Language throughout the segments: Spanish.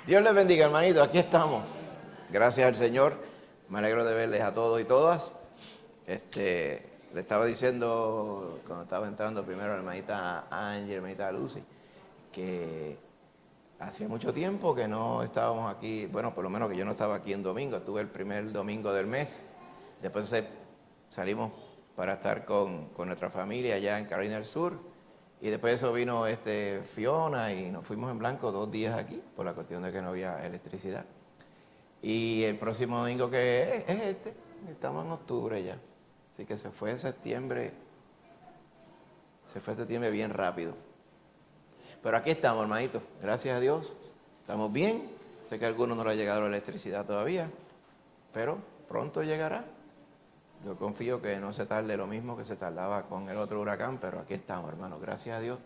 Dios les bendiga, hermanito. Aquí estamos. Gracias al Señor. Me alegro de verles a todos y todas. Le estaba diciendo cuando estaba entrando primero a la hermanita Angie, hermanita Lucy, que hacía mucho tiempo que no estábamos aquí. Bueno, por lo menos que yo no estaba aquí en domingo. Estuve el primer domingo del mes. Después salimos para estar con nuestra familia allá en Carolina del Sur. Y después de eso vino Fiona y nos fuimos en blanco 2 días aquí por la cuestión de que no había electricidad. Y el próximo domingo que es estamos en octubre ya. Así que se fue septiembre bien rápido. Pero aquí estamos, hermanito, gracias a Dios, estamos bien. Sé que a algunos no le ha llegado la electricidad todavía, pero pronto llegará. Yo confío que no se tarde lo mismo que se tardaba con el otro huracán, pero aquí estamos, hermano, gracias a Dios.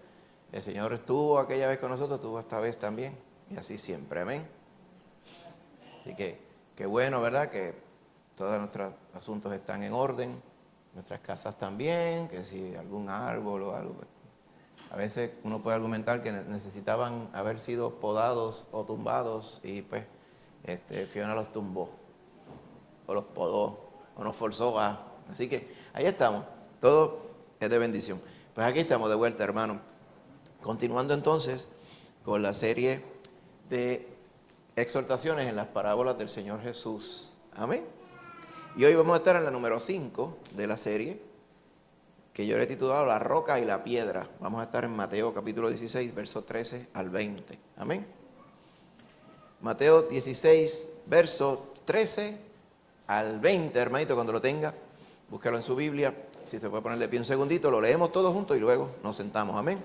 El Señor estuvo aquella vez con nosotros, estuvo esta vez también, y así siempre, amén. Así que, qué bueno, ¿verdad? Que todos nuestros asuntos están en orden, nuestras casas también, que si algún árbol o algo. A veces uno puede argumentar que necesitaban haber sido podados o tumbados, y pues Fiona los tumbó, o los podó, o nos forzó a... Así que ahí estamos, todo es de bendición. Pues aquí estamos de vuelta, hermano. Continuando entonces con la serie de exhortaciones en las parábolas del Señor Jesús. Amén. Y hoy vamos a estar en la número 5 de la serie, que yo le he titulado La roca y la piedra. Vamos a estar en Mateo capítulo 16, verso 13 al 20. Amén. Mateo 16, verso 13 al 20, hermanito, cuando lo tenga, búscalo en su Biblia. Si se puede poner de pie un segundito, lo leemos todos juntos y luego nos sentamos. Amén.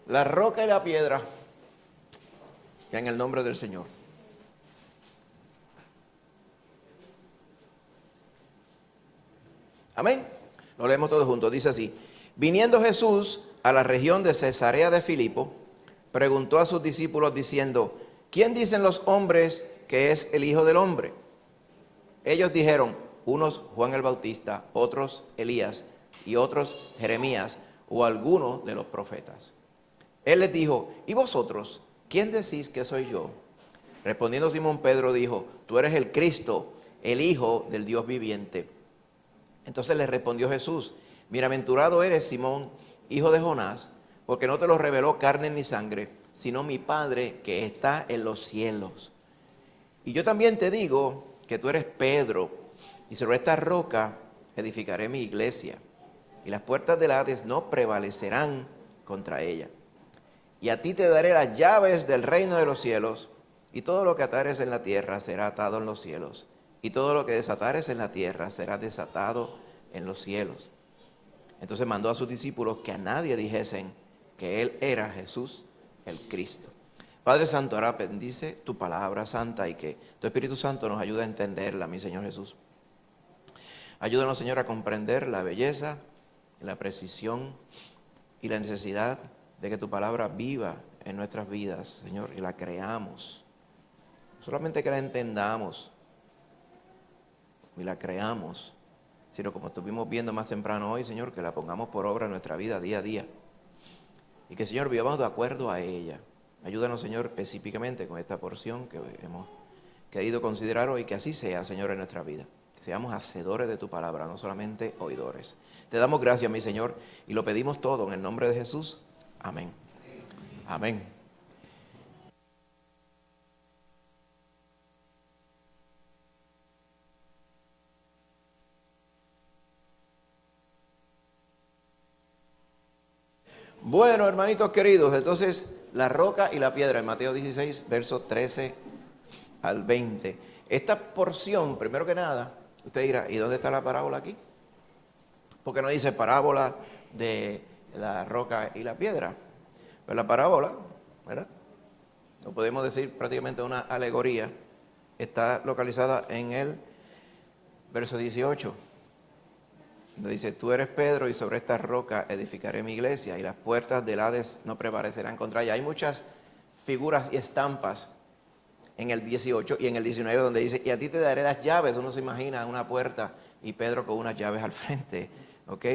La roca y la piedra, ya en el nombre del Señor. Amén. Lo leemos todos juntos. Dice así: viniendo Jesús a la región de Cesarea de Filipo, preguntó a sus discípulos diciendo: ¿quién dicen los hombres que es el Hijo del Hombre? Ellos dijeron: unos Juan el Bautista, otros Elías y otros Jeremías o alguno de los profetas. Él les dijo: ¿y vosotros? ¿Quién decís que soy yo? Respondiendo Simón Pedro dijo: tú eres el Cristo, el Hijo del Dios viviente. Entonces le respondió Jesús: bienaventurado eres, Simón, hijo de Jonás, porque no te lo reveló carne ni sangre, sino mi Padre que está en los cielos. Y yo también te digo que tú eres Pedro, y sobre esta roca edificaré mi iglesia, y las puertas del Hades no prevalecerán contra ella. Y a ti te daré las llaves del reino de los cielos, y todo lo que atares en la tierra será atado en los cielos, y todo lo que desatares en la tierra será desatado en los cielos. Entonces mandó a sus discípulos que a nadie dijesen que él era Jesús el Cristo. Padre Santo, ahora bendice tu palabra santa y que tu Espíritu Santo nos ayude a entenderla, mi Señor Jesús. Ayúdanos, Señor, a comprender la belleza, la precisión y la necesidad de que tu palabra viva en nuestras vidas, Señor, y la creamos. Solamente que la entendamos y la creamos, sino como estuvimos viendo más temprano hoy, Señor, que la pongamos por obra en nuestra vida día a día. Y que, Señor, vivamos de acuerdo a ella. Ayúdanos, Señor, específicamente con esta porción que hemos querido considerar hoy, que así sea, Señor, en nuestra vida. Que seamos hacedores de tu palabra, no solamente oidores. Te damos gracias, mi Señor, y lo pedimos todo en el nombre de Jesús. Amén. Amén. Bueno, hermanitos queridos, entonces la roca y la piedra en Mateo 16, versos 13 al 20. Esta porción, primero que nada, usted dirá: ¿y dónde está la parábola aquí? Porque no dice parábola de la roca y la piedra. Pues la parábola, ¿verdad? No podemos decir prácticamente una alegoría. Está localizada en el verso 18. Donde dice: tú eres Pedro y sobre esta roca edificaré mi iglesia y las puertas del Hades no prevalecerán contra ella. Hay muchas figuras y estampas en el 18 y en el 19 donde dice: y a ti te daré las llaves. Uno se imagina una puerta y Pedro con unas llaves al frente, ¿ok?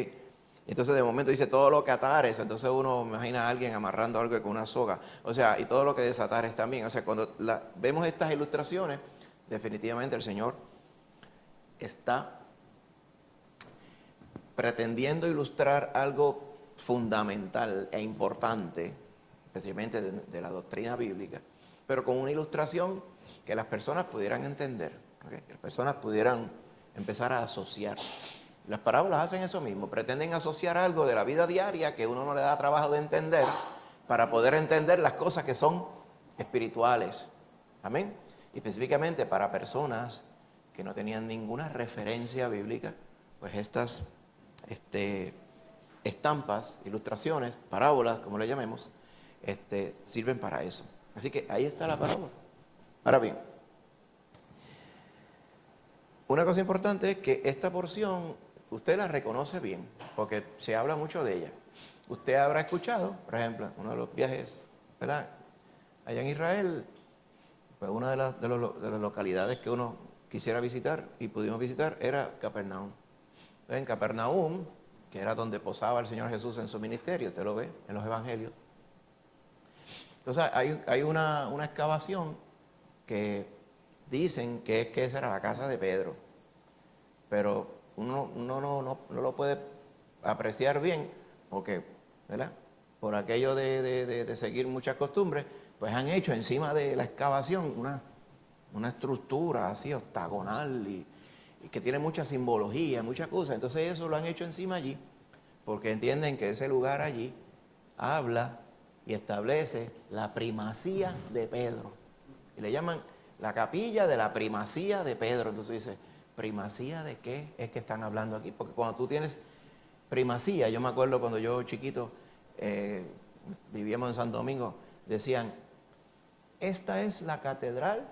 Y entonces de momento dice todo lo que atares, entonces uno imagina a alguien amarrando algo con una soga, o sea, y todo lo que desatares también. O sea, cuando vemos estas ilustraciones, definitivamente el Señor está pretendiendo ilustrar algo fundamental e importante, especialmente de la doctrina bíblica, pero con una ilustración que las personas pudieran entender, ¿okay? Que las personas pudieran empezar a asociar. Las parábolas hacen eso mismo, pretenden asociar algo de la vida diaria que uno no le da trabajo de entender para poder entender las cosas que son espirituales. Amén. Y específicamente para personas que no tenían ninguna referencia bíblica, pues estas estampas, ilustraciones, parábolas, como le llamemos, sirven para eso. Así que ahí está la parábola. Ahora bien, una cosa importante es que esta porción usted la reconoce bien, porque se habla mucho de ella. Usted habrá escuchado, por ejemplo, uno de los viajes, ¿verdad? Allá en Israel, pues una de las localidades que uno quisiera visitar y pudimos visitar era Capernaum. En Capernaum, que era donde posaba el Señor Jesús en su ministerio, usted lo ve en los evangelios. Entonces hay una excavación que dicen que esa era la casa de Pedro, pero uno no lo puede apreciar bien, porque, ¿verdad? Por aquello de seguir muchas costumbres, pues han hecho encima de la excavación una estructura así octagonal y que tiene mucha simbología, muchas cosas. Entonces eso lo han hecho encima allí, porque entienden que ese lugar allí habla y establece la primacía de Pedro. Y le llaman la capilla de la primacía de Pedro. Entonces dice, ¿primacía de qué es que están hablando aquí? Porque cuando tú tienes primacía, yo me acuerdo cuando yo chiquito vivíamos en Santo Domingo, decían, esta es la catedral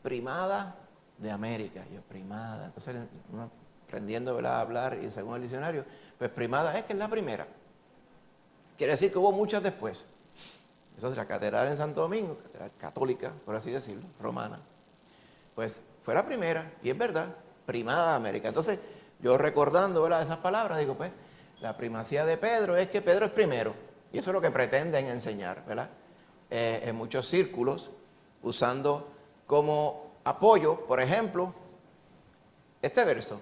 primada de América. Yo, primada. Entonces, uno aprendiendo, ¿verdad?, a hablar, y según el diccionario, pues primada es que es la primera. Quiere decir que hubo muchas después. Esa es la catedral en Santo Domingo, catedral católica, por así decirlo, romana. Pues fue la primera, y es verdad, primada de América. Entonces, yo recordando, ¿verdad?, esas palabras, digo, pues, la primacía de Pedro es que Pedro es primero. Y eso es lo que pretenden enseñar, ¿verdad? En muchos círculos, usando como apoyo, por ejemplo, este verso.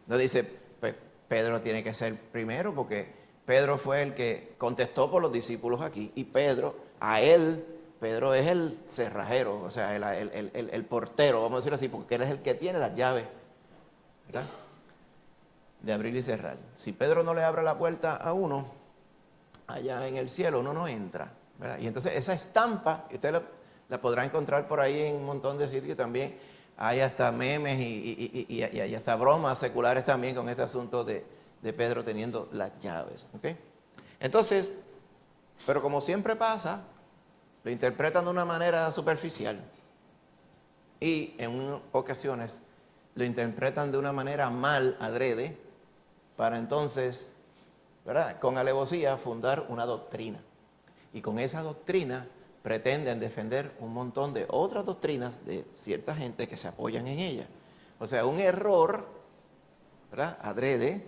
Nos dice, pues, Pedro tiene que ser primero porque Pedro fue el que contestó por los discípulos aquí. Y Pedro es el cerrajero, o sea, el portero, vamos a decirlo así, porque él es el que tiene las llaves, ¿verdad?, de abrir y cerrar. Si Pedro no le abre la puerta a uno, allá en el cielo uno no entra, ¿verdad? Y entonces esa estampa, usted la podrá encontrar por ahí en un montón de sitios también. Hay hasta memes y hay hasta bromas seculares también con este asunto de Pedro teniendo las llaves, ¿ok? Entonces, pero como siempre pasa, lo interpretan de una manera superficial y en ocasiones lo interpretan de una manera mal, adrede, para entonces, ¿verdad?, con alevosía fundar una doctrina. Y con esa doctrina pretenden defender un montón de otras doctrinas de cierta gente que se apoyan en ella. O sea, un error, ¿verdad?, adrede.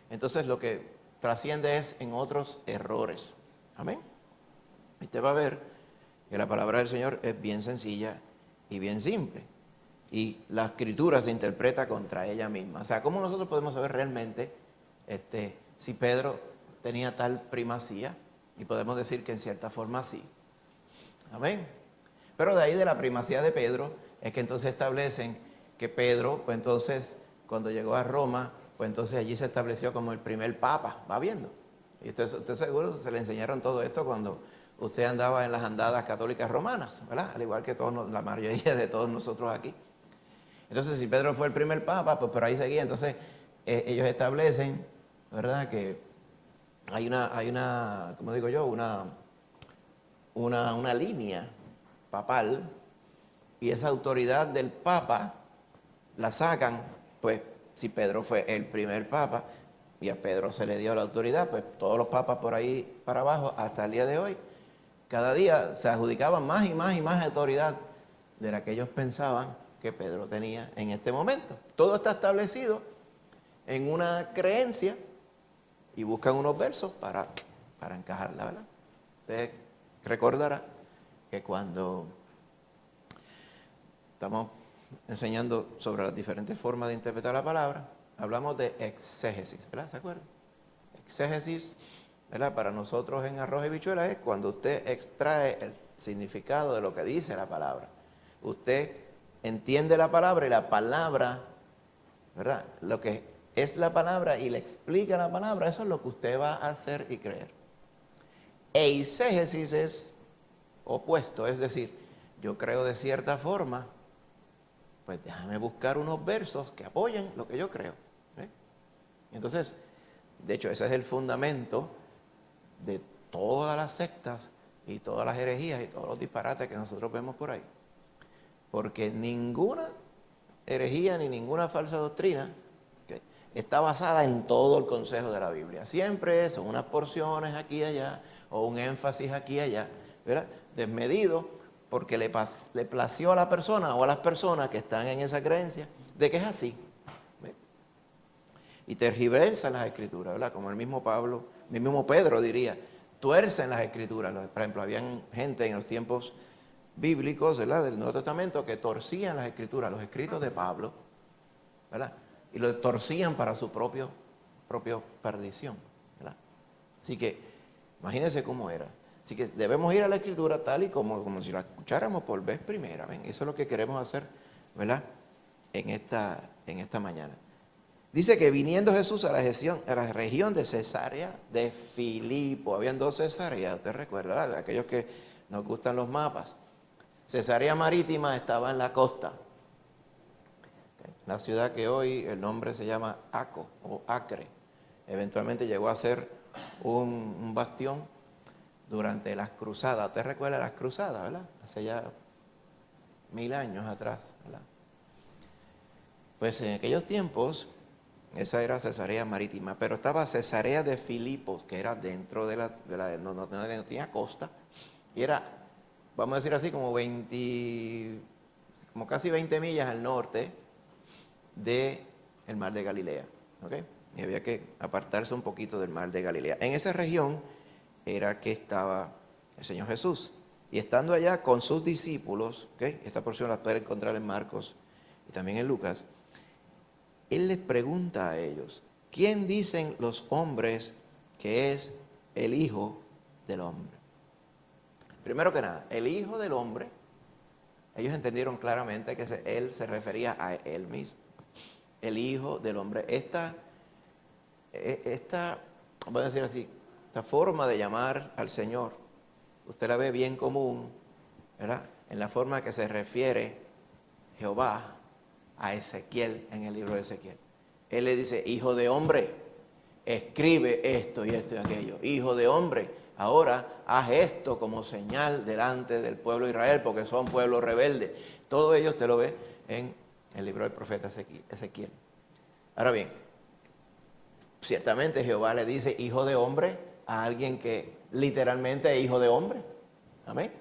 Entonces lo que trasciende es en otros errores. Amén. Y usted va a ver que la palabra del Señor es bien sencilla y bien simple. Y la escritura se interpreta contra ella misma. O sea, ¿cómo nosotros podemos saber realmente si Pedro tenía tal primacía? Y podemos decir que en cierta forma sí. Amén. Pero de ahí de la primacía de Pedro es que entonces establecen que Pedro, pues entonces cuando llegó a Roma, pues entonces allí se estableció como el primer papa. ¿Va viendo? Y usted seguro se le enseñaron todo esto cuando usted andaba en las andadas católicas romanas, ¿verdad? Al igual que todos, la mayoría de todos nosotros aquí. Entonces, si Pedro fue el primer papa, pues por ahí seguía. Entonces, ellos establecen, ¿verdad?, que hay una, como digo yo, una línea papal, y esa autoridad del papa la sacan, pues, si Pedro fue el primer papa y a Pedro se le dio la autoridad, pues todos los papas por ahí para abajo, hasta el día de hoy, cada día se adjudicaban más y más y más autoridad de la que ellos pensaban que Pedro tenía en este momento. Todo está establecido en una creencia y buscan unos versos para encajarla, ¿verdad? Usted recordará que cuando estamos enseñando sobre las diferentes formas de interpretar la palabra, hablamos de exégesis, ¿verdad? ¿Se acuerdan? Exégesis, ¿verdad? Para nosotros en Arroz y Habichuelas es cuando usted extrae el significado de lo que dice la palabra. Usted entiende la palabra y la palabra, ¿verdad? Lo que es la palabra y le explica la palabra, eso es lo que usted va a hacer y creer. Eisegesis es opuesto, es decir, yo creo de cierta forma, pues déjame buscar unos versos que apoyen lo que yo creo. ¿Eh? Entonces, de hecho, ese es el fundamento de todas las sectas y todas las herejías y todos los disparates que nosotros vemos por ahí. Porque ninguna herejía ni ninguna falsa doctrina está basada en todo el consejo de la Biblia. Siempre son unas porciones aquí y allá, o un énfasis aquí y allá, ¿verdad? Desmedido, porque le plació a la persona o a las personas que están en esa creencia de que es así. ¿Ve? Y tergiversan las escrituras, ¿verdad? Como el mismo Pablo, el mismo Pedro diría, tuercen las escrituras. Por ejemplo, habían gente en los tiempos bíblicos, ¿verdad?, del Nuevo Testamento, que torcían las escrituras, los escritos de Pablo, ¿verdad?, y lo torcían para su propia perdición, ¿verdad? Así que, imagínense cómo era. Así que debemos ir a la escritura tal y como si la escucháramos por vez primera, ¿ven? Eso es lo que queremos hacer, ¿verdad?, en esta mañana. Dice que viniendo Jesús a la región de Cesarea de Filipo, habían 2 Cesareas, usted recuerda, ¿verdad?, aquellos que nos gustan los mapas. Cesarea Marítima estaba en la costa. La ciudad que hoy el nombre se llama Aco o Acre. Eventualmente llegó a ser un bastión durante las cruzadas. ¿Usted recuerda las cruzadas, verdad? Hace ya 1000 años atrás, ¿verdad? Pues en aquellos tiempos, esa era Cesarea Marítima, pero estaba Cesarea de Filipo, que era dentro no tenía costa, y era, vamos a decir así, como casi 20 millas al norte del mar de Galilea, ¿ok? Y había que apartarse un poquito del mar de Galilea. En esa región era que estaba el Señor Jesús. Y estando allá con sus discípulos, ¿ok?, esta porción la puede encontrar en Marcos y también en Lucas, Él les pregunta a ellos, ¿quién dicen los hombres que es el Hijo del Hombre? Primero que nada, el Hijo del Hombre, ellos entendieron claramente que Él se refería a Él mismo. El Hijo del Hombre. Esta, vamos a decir así, esta forma de llamar al Señor, usted la ve bien común, ¿verdad?, en la forma que se refiere Jehová a Ezequiel en el libro de Ezequiel. Él le dice, Hijo de hombre, escribe esto y esto y aquello. Hijo de hombre, ahora haz esto como señal delante del pueblo de Israel, porque son pueblos rebeldes. Todo ello usted lo ve en el libro del profeta Ezequiel. Ahora bien, ciertamente Jehová le dice hijo de hombre a alguien que literalmente es hijo de hombre. Amén.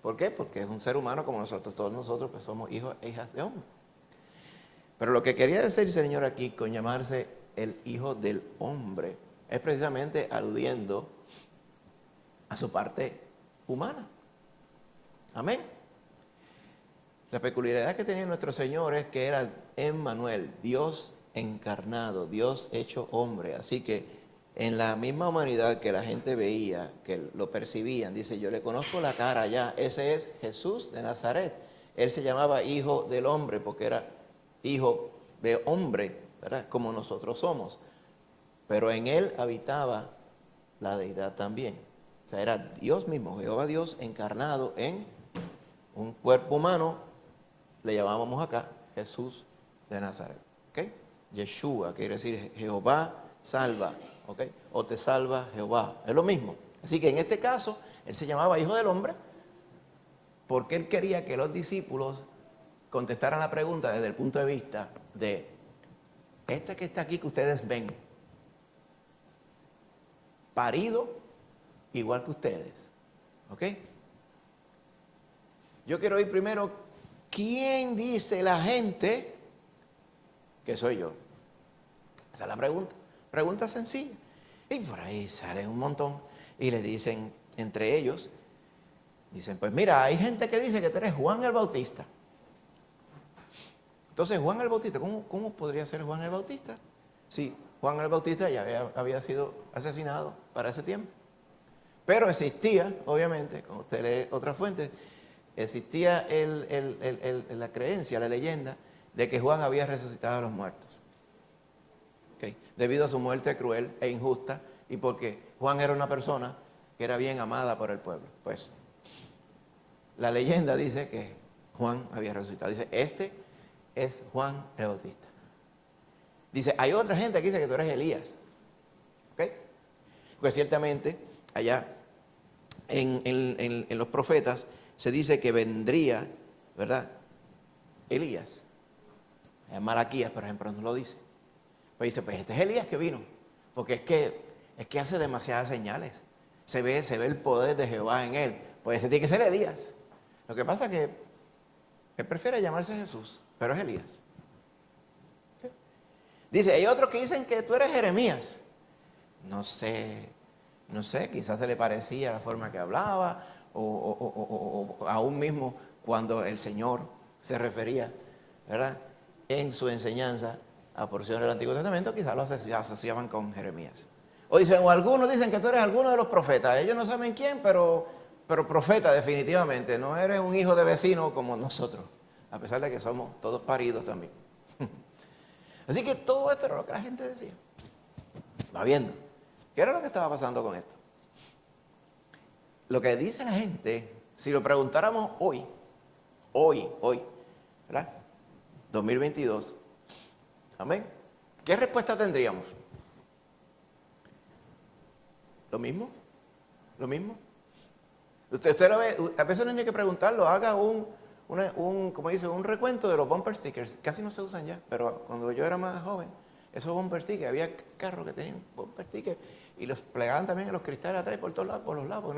¿Por qué? Porque es un ser humano como nosotros, todos nosotros pues somos hijos e hijas de hombre. Pero lo que quería decir el Señor aquí con llamarse el Hijo del Hombre es precisamente aludiendo a su parte humana. Amén. La peculiaridad que tenía nuestro Señor es que era Emmanuel, Dios encarnado, Dios hecho hombre. Así que en la misma humanidad que la gente veía, que lo percibían, dice, yo le conozco la cara ya, ese es Jesús de Nazaret. Él se llamaba Hijo del Hombre porque era hijo de hombre, ¿verdad?, como nosotros somos. Pero en él habitaba la deidad también. O sea, era Dios mismo, Jehová Dios encarnado en un cuerpo humano. Le llamábamos acá Jesús de Nazaret, ¿ok? Yeshua quiere decir Jehová salva, ¿ok? O te salva Jehová, es lo mismo. Así que en este caso, él se llamaba Hijo del Hombre porque él quería que los discípulos contestaran la pregunta desde el punto de vista de este que está aquí que ustedes ven, parido igual que ustedes, ¿ok? Yo quiero ir primero, ¿quién dice la gente que soy yo? Esa es la pregunta. Pregunta sencilla. Y por ahí salen un montón y le dicen, entre ellos, dicen, pues mira, hay gente que dice que tú eres Juan el Bautista. Entonces, Juan el Bautista, ¿cómo podría ser Juan el Bautista? Sí, Juan el Bautista ya había sido asesinado para ese tiempo. Pero existía, obviamente, cuando usted lee otras fuentes, existía la creencia, la leyenda de que Juan había resucitado a los muertos. ¿Okay? Debido a su muerte cruel e injusta y porque Juan era una persona que era bien amada por el pueblo. Pues la leyenda dice que Juan había resucitado. Dice, este es Juan el Bautista. Dice, hay otra gente que dice que tú eres Elías. ¿Ok? Porque ciertamente allá en los profetas se dice que vendría, ¿verdad? Elías. En Malaquías, por ejemplo, nos lo dice. Pues dice, pues este es Elías que vino. Porque es que hace demasiadas señales. Se ve el poder de Jehová en él. Pues ese tiene que ser Elías. Lo que pasa es que él prefiere llamarse Jesús, pero es Elías. ¿Okay? Dice, hay otros que dicen que tú eres Jeremías. No sé, quizás se le parecía la forma que hablaba, o aún mismo cuando el Señor se refería, ¿verdad?, en su enseñanza a porciones del Antiguo Testamento, quizás lo asociaban con Jeremías. O algunos dicen que tú eres alguno de los profetas. Ellos no saben quién, pero profeta definitivamente. No eres un hijo de vecino como nosotros, a pesar de que somos todos paridos también. Así que todo esto era lo que la gente decía. Va viendo. ¿Qué era lo que estaba pasando con esto? Lo que dice la gente, si lo preguntáramos hoy, ¿verdad? 2022, amén. ¿Qué respuesta tendríamos? ¿Lo mismo? Usted lo ve, a veces no hay que preguntarlo, haga como dice, un recuento de los bumper stickers. Casi no se usan ya, pero cuando yo era más joven, esos bumper stickers, había carros que tenían bumper stickers y los plegaban también en los cristales atrás por todos lados, por los lados.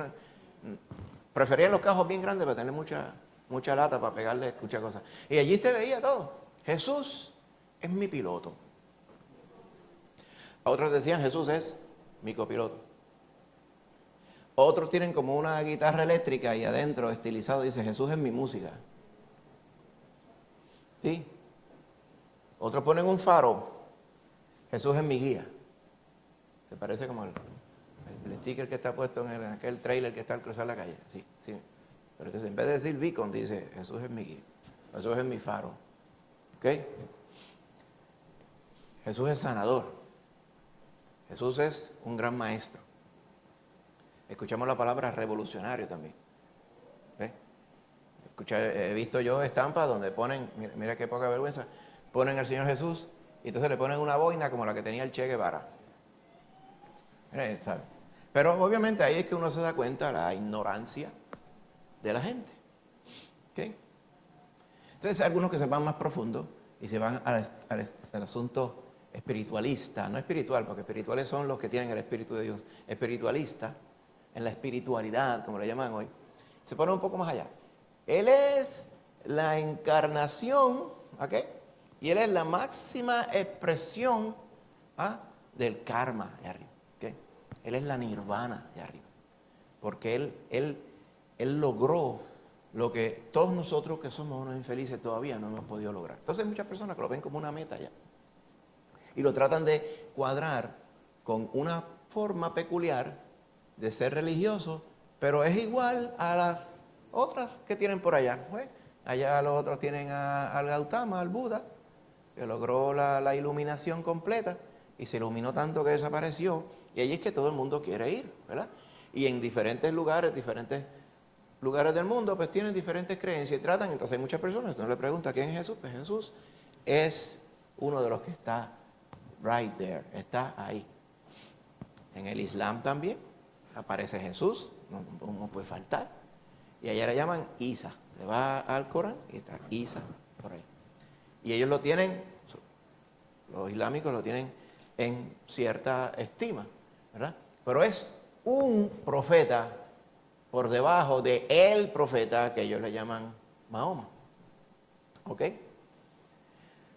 Preferían los carros bien grandes para tener mucha lata para pegarle, escuchar cosas. Y allí te veía todo. Jesús es mi piloto. Otros decían, Jesús es mi copiloto. Otros tienen como una guitarra eléctrica y adentro estilizado dice, Jesús es mi música. ¿Sí? Otros ponen un faro, Jesús es mi guía. Se parece como el sticker que está puesto en aquel trailer que está al cruzar la calle. Sí. Pero entonces en vez de decir beacon dice, Jesús es mi guía. Jesús es mi faro. ¿Ok? Jesús es sanador. Jesús es un gran maestro. Escuchamos la palabra revolucionario también. ¿Ves? He visto yo estampas donde ponen, mira qué poca vergüenza, ponen al Señor Jesús y entonces le ponen una boina como la que tenía el Che Guevara. ¿Sabe? Pero obviamente ahí es que uno se da cuenta de la ignorancia de la gente. ¿Okay? Entonces hay algunos que se van más profundo y se van al asunto espiritualista, no espiritual, porque espirituales son los que tienen el Espíritu de Dios, espiritualista, en la espiritualidad, como le llaman hoy, se pone un poco más allá. Él es la encarnación, ¿ok? Y él es la máxima expresión del karma de arriba, ¿ok? Él es la nirvana de arriba, porque él logró lo que todos nosotros que somos unos infelices todavía no hemos podido lograr. Entonces hay muchas personas que lo ven como una meta ya y lo tratan de cuadrar con una forma peculiar de ser religioso, pero es igual a las otras que tienen por allá. Pues, allá los otros tienen al Gautama, al Buda, que logró la iluminación completa y se iluminó tanto que desapareció, y allí es que todo el mundo quiere ir, ¿verdad? Y en diferentes lugares del mundo, pues tienen diferentes creencias y tratan. Entonces hay muchas personas, no le preguntan quién es Jesús, pues Jesús es uno de los que está right there, está ahí. En el Islam también aparece Jesús, no puede faltar. Y allá le llaman Isa. Le va al Corán y está Isa por ahí. Y ellos lo tienen, los islámicos lo tienen en cierta estima, ¿verdad? Pero es un profeta por debajo de el profeta que ellos le llaman Mahoma. ¿Ok?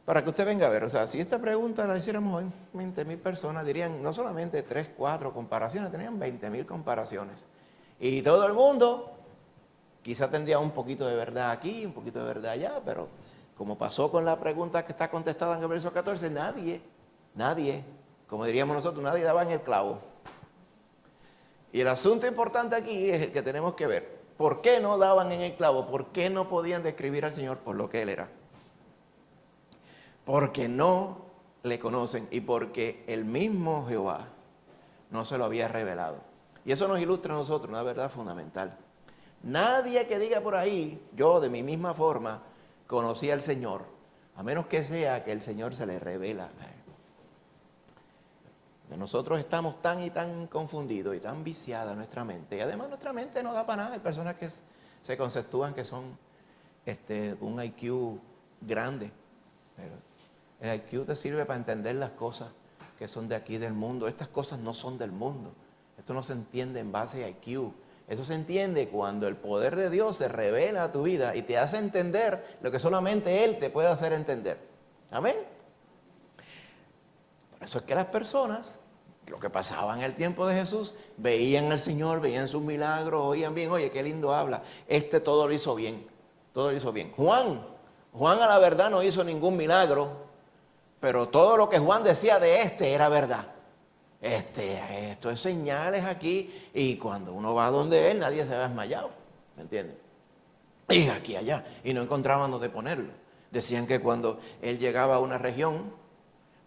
Para que usted venga a ver, o sea, si esta pregunta la hiciéramos hoy, 20.000 personas dirían no solamente 3, 4 comparaciones, tenían 20.000 comparaciones. Y todo el mundo quizá tendría un poquito de verdad aquí, un poquito de verdad allá, pero como pasó con la pregunta que está contestada en el verso 14, nadie, como diríamos nosotros, nadie daba en el clavo. Y el asunto importante aquí es el que tenemos que ver. ¿Por qué no daban en el clavo? ¿Por qué no podían describir al Señor por lo que Él era? Porque no le conocen y porque el mismo Jehová no se lo había revelado. Y eso nos ilustra a nosotros una verdad fundamental. Nadie que diga por ahí, yo de mi misma forma conocí al Señor, a menos que sea que el Señor se le revela a él. Nosotros estamos tan y tan confundidos y tan viciada nuestra mente. Y además nuestra mente no da para nada. Hay personas que se conceptúan que son un IQ grande. Pero el IQ te sirve para entender las cosas que son de aquí del mundo. Estas cosas no son del mundo. Esto no se entiende en base a IQ. Eso se entiende cuando el poder de Dios se revela a tu vida y te hace entender lo que solamente Él te puede hacer entender. Amén. Por eso es que las personas, lo que pasaba en el tiempo de Jesús, veían al Señor, veían sus milagros, oían bien, oye, qué lindo habla. Todo lo hizo bien, todo lo hizo bien. Juan a la verdad no hizo ningún milagro, pero todo lo que Juan decía de era verdad. Esto es señales aquí, y cuando uno va donde él, nadie se va desmayado, ¿me entiendes? Y aquí, allá, y no encontraban dónde ponerlo. Decían que cuando él llegaba a una región,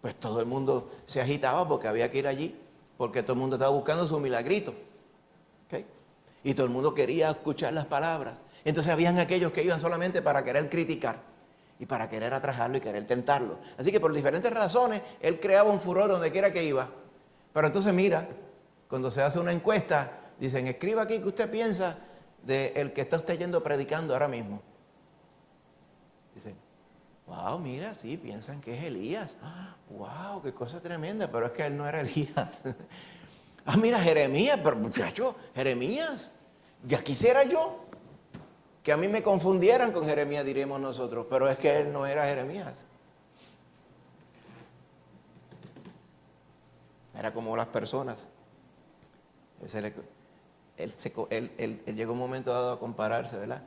pues todo el mundo se agitaba porque había que ir allí, porque todo el mundo estaba buscando su milagrito. ¿Okay? Y todo el mundo quería escuchar las palabras. Entonces habían aquellos que iban solamente para querer criticar y para querer atrajarlo y querer tentarlo. Así que por diferentes razones, él creaba un furor donde quiera que iba. Pero entonces mira, cuando se hace una encuesta, dicen, escriba aquí qué usted piensa del que está usted yendo predicando ahora mismo. Dicen, wow, mira, sí, piensan que es Elías. Wow, qué cosa tremenda, pero es que él no era Elías. Mira, Jeremías, pero muchacho, Jeremías, ya quisiera yo que a mí me confundieran con Jeremías, diríamos nosotros, pero es que él no era Jeremías. Era como las personas. Él llegó un momento dado a compararse, ¿verdad?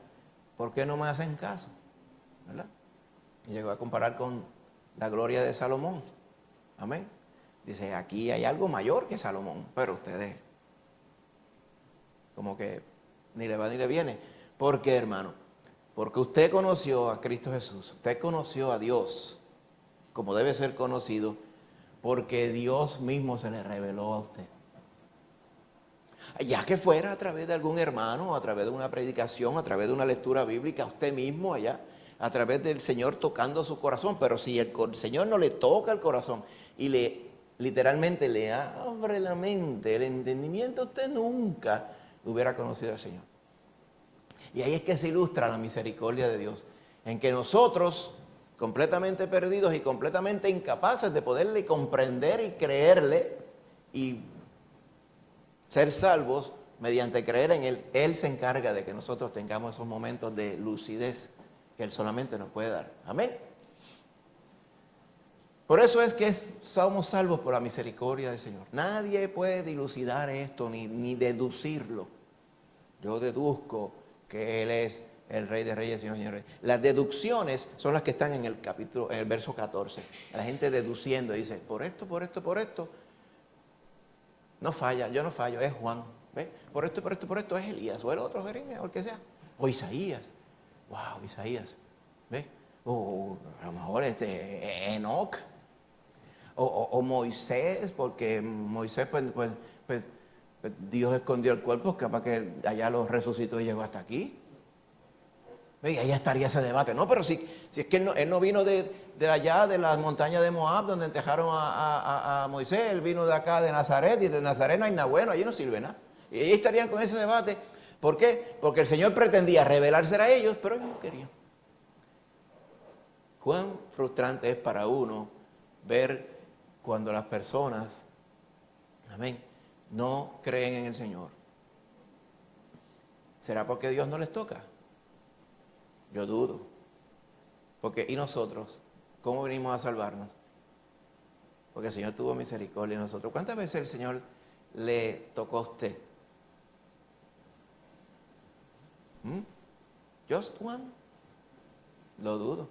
¿Por qué no me hacen caso? ¿Verdad? Y llegó a comparar con la gloria de Salomón. Amén. Dice, aquí hay algo mayor que Salomón, pero ustedes como que ni le va ni le viene. ¿Por qué, hermano? Porque usted conoció a Cristo Jesús, usted conoció a Dios como debe ser conocido, porque Dios mismo se le reveló a usted. Ya que fuera a través de algún hermano, a través de una predicación, a través de una lectura bíblica, usted mismo allá, a través del Señor tocando su corazón. Pero si el Señor no le toca el corazón y literalmente le abre la mente, el entendimiento, usted nunca hubiera conocido al Señor. Y ahí es que se ilustra la misericordia de Dios, en que nosotros, completamente perdidos y completamente incapaces de poderle comprender y creerle y ser salvos mediante creer en Él, Él se encarga de que nosotros tengamos esos momentos de lucidez que Él solamente nos puede dar. Amén. Por eso es que somos salvos por la misericordia del Señor. Nadie puede dilucidar esto ni deducirlo. Yo deduzco que Él es el Rey de Reyes, Señor de Señores. Las deducciones son las que están en el capítulo, en el verso 14. La gente deduciendo, dice, por esto, no falla, yo no fallo, es Juan. ¿Ve? Por esto es Elías, o el otro Jeremías, o el que sea. O Isaías. Wow, Isaías. ¿Ve? O a lo mejor Enoc. O Moisés, porque Moisés, pues Dios escondió el cuerpo, capaz que allá lo resucitó y llegó hasta aquí. Y ahí estaría ese debate. No, pero si es que él no vino de allá, de las montañas de Moab, donde enterraron a Moisés, él vino de acá, de Nazaret, y de Nazaret no hay nada bueno, allí no sirve nada. Y ahí estarían con ese debate. ¿Por qué? Porque el Señor pretendía revelárselo a ellos, pero ellos no querían. Cuán frustrante es para uno ver cuando las personas, amén, no creen en el Señor. ¿Será porque Dios no les toca? Yo dudo. Porque, ¿y nosotros ¿Cómo venimos a salvarnos? Porque el Señor tuvo misericordia de nosotros. ¿Cuántas veces el Señor le tocó a usted? ¿Just one? Lo dudo.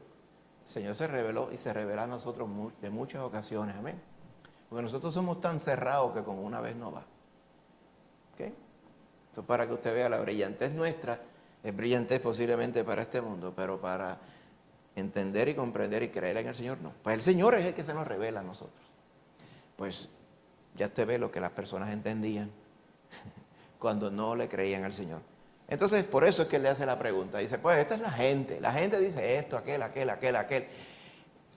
El Señor se reveló y se revela a nosotros de muchas ocasiones. Amén. Porque nosotros somos tan cerrados que con una vez no va. ¿Ok? Eso es para que usted vea la brillantez nuestra. Es brillantez posiblemente para este mundo, pero para entender y comprender y creer en el Señor, no. Pues el Señor es el que se nos revela a nosotros. Pues ya usted ve lo que las personas entendían cuando no le creían al Señor. Entonces, por eso es que él le hace la pregunta. Dice, pues esta es la gente. La gente dice esto, aquel.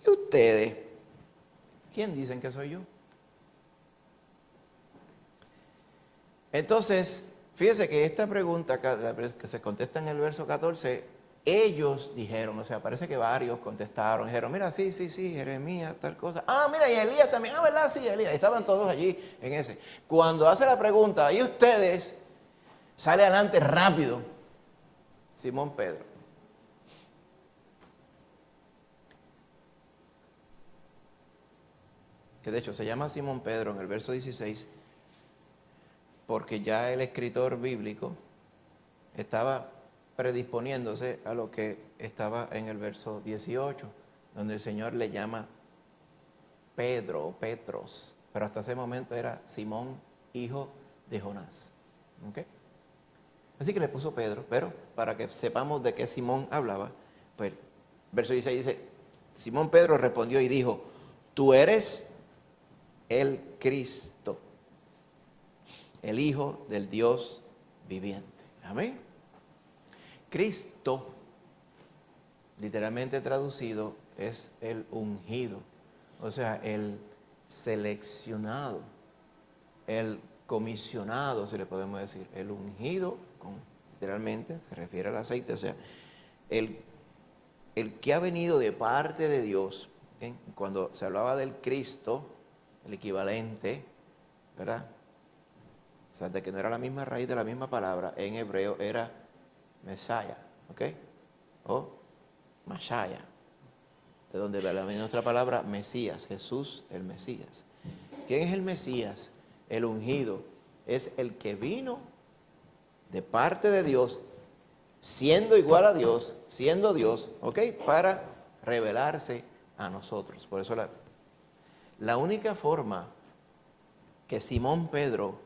¿Y ustedes? ¿Quién dicen que soy yo? Entonces, fíjese que esta pregunta que se contesta en el verso 14, ellos dijeron, o sea, parece que varios contestaron, dijeron, mira, sí, Jeremías, tal cosa. Ah, mira, y Elías también, ¿verdad? Sí, Elías. Estaban todos allí en ese. Cuando hace la pregunta, ¿y ustedes? Sale adelante rápido Simón Pedro. Que de hecho se llama Simón Pedro en el verso 16, porque ya el escritor bíblico estaba predisponiéndose a lo que estaba en el verso 18, donde el Señor le llama Pedro o Petros, pero hasta ese momento era Simón, hijo de Jonás. ¿Okay? Así que le puso Pedro, pero para que sepamos de qué Simón hablaba, pues verso 16 dice, Simón Pedro respondió y dijo, tú eres el Cristo, el Hijo del Dios viviente. Amén. Cristo, literalmente traducido, es el ungido, o sea, el seleccionado, el comisionado, si le podemos decir, el ungido, literalmente se refiere al aceite, o sea, el que ha venido de parte de Dios. ¿Okay? Cuando se hablaba del Cristo, el equivalente, ¿verdad? O sea, de que no era la misma raíz de la misma palabra, en hebreo era Mesaya, ¿ok? O Mashaya, de donde viene nuestra palabra Mesías, Jesús el Mesías. ¿Quién es el Mesías? El ungido es el que vino de parte de Dios, siendo igual a Dios, siendo Dios, ¿ok? Para revelarse a nosotros. Por eso la única forma que Simón Pedro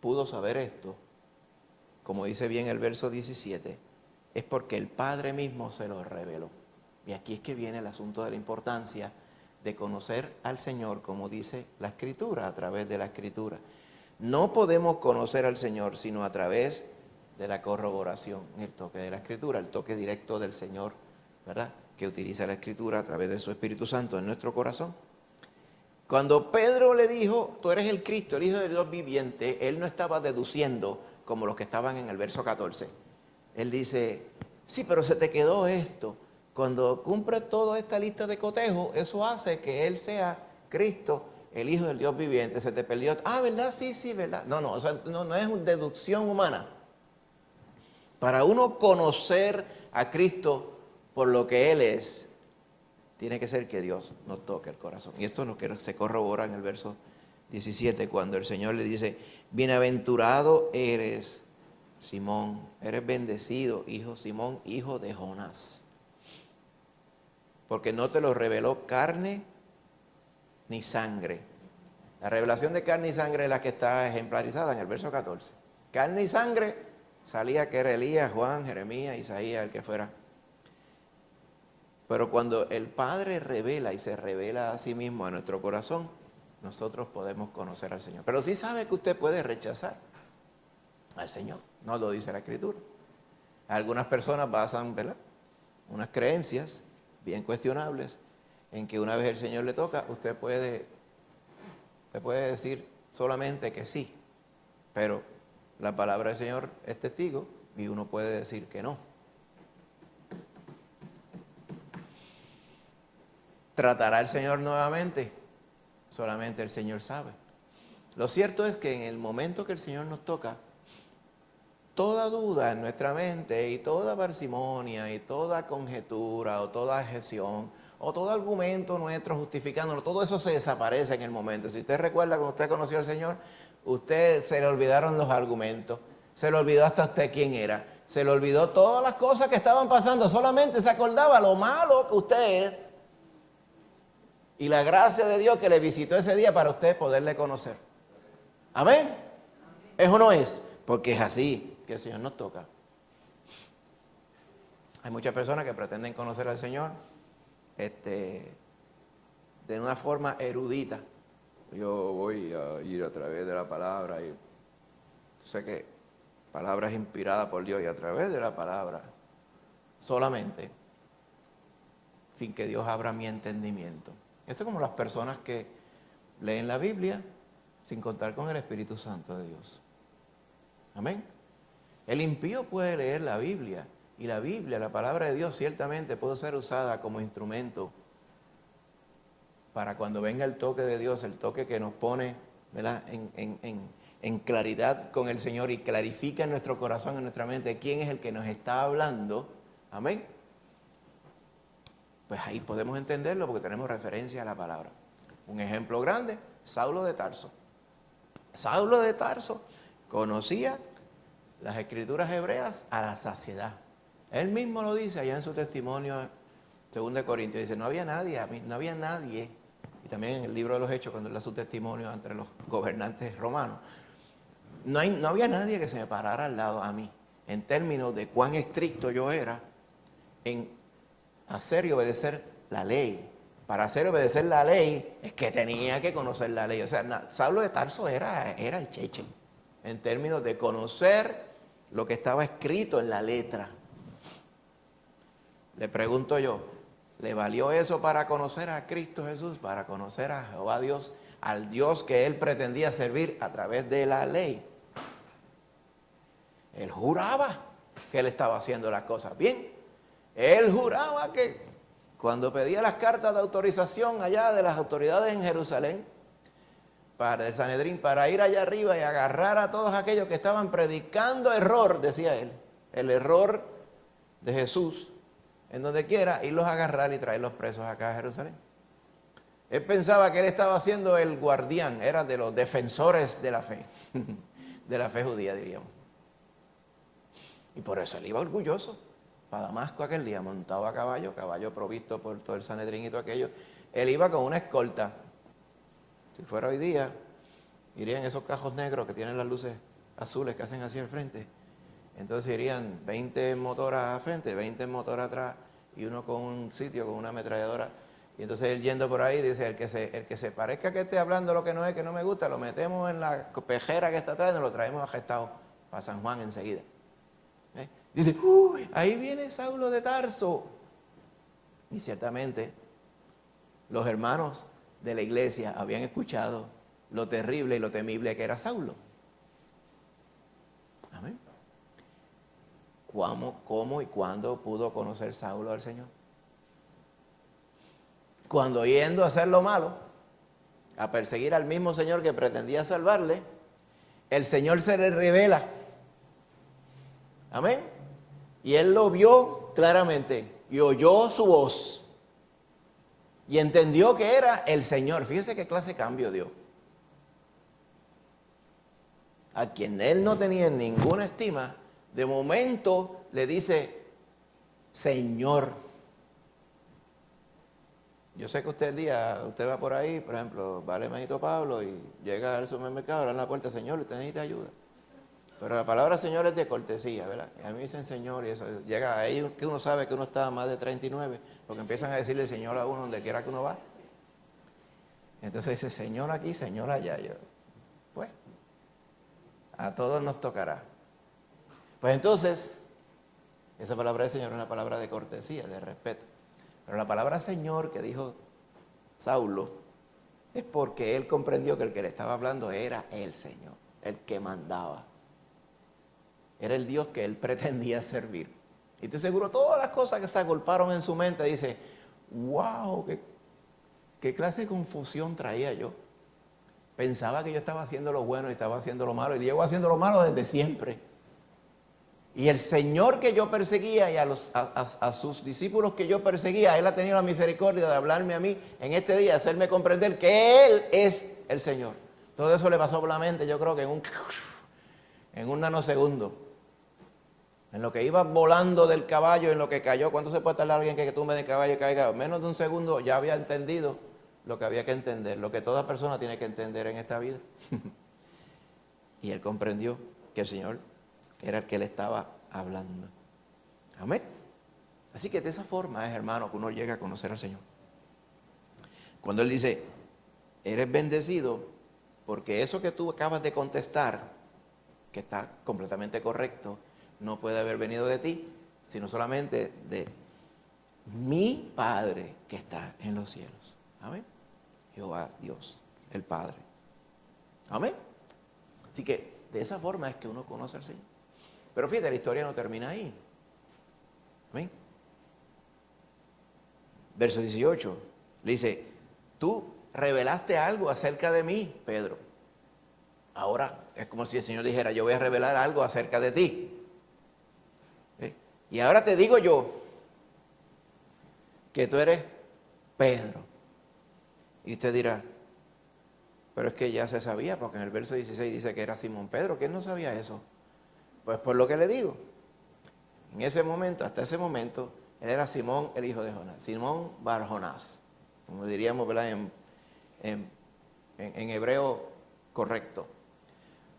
pudo saber esto, como dice bien el verso 17, es porque el Padre mismo se lo reveló. Y aquí es que viene el asunto de la importancia de conocer al Señor, como dice la Escritura, a través de la Escritura. No podemos conocer al Señor sino a través de la corroboración, el toque de la Escritura, el toque directo del Señor, ¿verdad? Que utiliza la Escritura a través de su Espíritu Santo en nuestro corazón. Cuando Pedro le dijo, tú eres el Cristo, el Hijo de Dios viviente, él no estaba deduciendo como los que estaban en el verso 14. Él dice, sí, pero se te quedó esto. Cuando cumple toda esta lista de cotejos, eso hace que él sea Cristo, el Hijo del Dios viviente. Se te perdió. Ah, ¿verdad? Sí, ¿verdad? No, o sea, no es una deducción humana. Para uno conocer a Cristo por lo que Él es, tiene que ser que Dios nos toque el corazón. Y esto es lo que se corrobora en el verso 17, cuando el Señor le dice, bienaventurado eres, Simón, eres bendecido, hijo Simón, hijo de Jonás. Porque no te lo reveló carne ni sangre. La revelación de carne y sangre es la que está ejemplarizada en el verso 14. Carne y sangre salía que era Elías, Juan, Jeremías, Isaías, el que fuera. Pero cuando el Padre revela y se revela a sí mismo a nuestro corazón, nosotros podemos conocer al Señor. Pero sí sabe que usted puede rechazar al Señor. No lo dice la Escritura. Algunas personas basan, ¿verdad?, unas creencias bien cuestionables en que una vez el Señor le toca, usted puede decir solamente que sí. Pero la palabra del Señor es testigo y uno puede decir que no. ¿Tratará el Señor nuevamente? Solamente el Señor sabe. Lo cierto es que en el momento que el Señor nos toca, toda duda en nuestra mente y toda parsimonia y toda conjetura o toda gestión o todo argumento nuestro justificándolo, todo eso se desaparece en el momento. Si usted recuerda cuando usted conoció al Señor, usted se le olvidaron los argumentos, se le olvidó hasta usted quién era, se le olvidó todas las cosas que estaban pasando, solamente se acordaba lo malo que usted es y la gracia de Dios que le visitó ese día para usted poderle conocer. Amén. Eso no es, porque es así que el Señor nos toca. Hay muchas personas que pretenden conocer al Señor de una forma erudita. Yo voy a ir a través de la palabra y sé que palabra es inspirada por Dios y a través de la palabra solamente, sin que Dios abra mi entendimiento. Eso es como las personas que leen la Biblia sin contar con el Espíritu Santo de Dios. Amén. El impío puede leer la Biblia y la Biblia, la palabra de Dios, ciertamente puede ser usada como instrumento para cuando venga el toque de Dios, el toque que nos pone, ¿verdad?, en claridad con el Señor y clarifica en nuestro corazón, en nuestra mente, quién es el que nos está hablando. Amén. Pues ahí podemos entenderlo porque tenemos referencia a la palabra. Un ejemplo grande, Saulo de Tarso. Saulo de Tarso conocía las escrituras hebreas a la saciedad. Él mismo lo dice allá en su testimonio, 2 Corintios, dice, no había nadie, y también en el libro de los Hechos, cuando él da su testimonio entre los gobernantes romanos, no había nadie que se me parara al lado a mí, en términos de cuán estricto yo era en hacer y obedecer la ley. Para hacer y obedecer la ley es que tenía que conocer la ley. O sea, Saulo de Tarso era el cheche, en términos de conocer lo que estaba escrito en la letra. Le pregunto yo, ¿le valió eso para conocer a Cristo Jesús, para conocer a Jehová Dios, al Dios que él pretendía servir a través de la ley? Él juraba que él estaba haciendo las cosas bien. Él juraba que cuando pedía las cartas de autorización allá de las autoridades en Jerusalén, para el Sanedrín, para ir allá arriba y agarrar a todos aquellos que estaban predicando error, decía él, el error de Jesús, en donde quiera, irlos a agarrar y traerlos presos acá a Jerusalén. Él pensaba que él estaba siendo el guardián, era de los defensores de la fe, de la fe judía, diríamos. Y por eso él iba orgulloso para Damasco aquel día, montado a caballo provisto por todo el Sanedrín y todo aquello. Él iba con una escolta. Si fuera hoy día, irían esos cajos negros que tienen las luces azules que hacen hacia el frente. Entonces irían 20 motoras al frente, 20 motoras atrás y uno con un sitio, con una ametralladora. Y entonces él yendo por ahí dice, el que se parezca que esté hablando lo que no es, que no me gusta, lo metemos en la pejera que está atrás y nos lo traemos arrestado para San Juan enseguida. Dice, uy, ahí viene Saulo de Tarso. Y ciertamente los hermanos de la iglesia habían escuchado lo terrible y lo temible que era Saulo. Amén. ¿Cómo y cuándo pudo conocer Saulo al Señor? Cuando yendo a hacer lo malo, a perseguir al mismo Señor que pretendía salvarle, el Señor se le revela. Amén. Y él lo vio claramente y oyó su voz y entendió que era el Señor. Fíjese qué clase de cambio dio. A quien él no tenía ninguna estima, de momento le dice, Señor. Yo sé que usted va por ahí, por ejemplo, va al hermanito Pablo y llega al supermercado, abre la puerta, Señor, usted necesita ayuda. Pero la palabra Señor es de cortesía, ¿verdad? Y a mí me dicen Señor y eso llega ahí que uno sabe que uno está a más de 39, porque empiezan a decirle Señor a uno donde quiera que uno va. Entonces dice Señor aquí, Señor allá. Yo, pues, a todos nos tocará. Pues entonces, esa palabra de Señor es una palabra de cortesía, de respeto. Pero la palabra Señor que dijo Saulo es porque él comprendió que el que le estaba hablando era el Señor, el que mandaba. Era el Dios que él pretendía servir. Y estoy seguro, todas las cosas que se agolparon en su mente, dice, wow, qué clase de confusión traía yo. Pensaba que yo estaba haciendo lo bueno y estaba haciendo lo malo, y llevo haciendo lo malo desde siempre. Y el Señor que yo perseguía y a sus discípulos que yo perseguía, Él ha tenido la misericordia de hablarme a mí en este día, hacerme comprender que Él es el Señor. Todo eso le pasó por la mente, yo creo que en un nanosegundo. En lo que iba volando del caballo, en lo que cayó. ¿Cuánto se puede tardar alguien que tumbe del caballo y caiga? Menos de un segundo ya había entendido lo que había que entender, lo que toda persona tiene que entender en esta vida. Y él comprendió que el Señor era el que le estaba hablando. Amén. Así que de esa forma es, hermano, que uno llega a conocer al Señor. Cuando Él dice, eres bendecido, porque eso que tú acabas de contestar, que está completamente correcto, no puede haber venido de ti, sino solamente de mi Padre que está en los cielos. Amén. Jehová, Dios, el Padre. Amén. Así que de esa forma es que uno conoce al Señor. Pero fíjate, la historia no termina ahí. Amén. Verso 18, le dice, tú revelaste algo acerca de mí, Pedro. Ahora es como si el Señor dijera, yo voy a revelar algo acerca de ti. Y ahora te digo yo que tú eres Pedro. Y usted dirá, pero es que ya se sabía, porque en el verso 16 dice que era Simón Pedro. ¿Quién no sabía eso? Pues por lo que le digo. En ese momento, hasta ese momento, él era Simón, el hijo de Jonás. Simón Bar Jonás, como diríamos, ¿verdad? En hebreo correcto.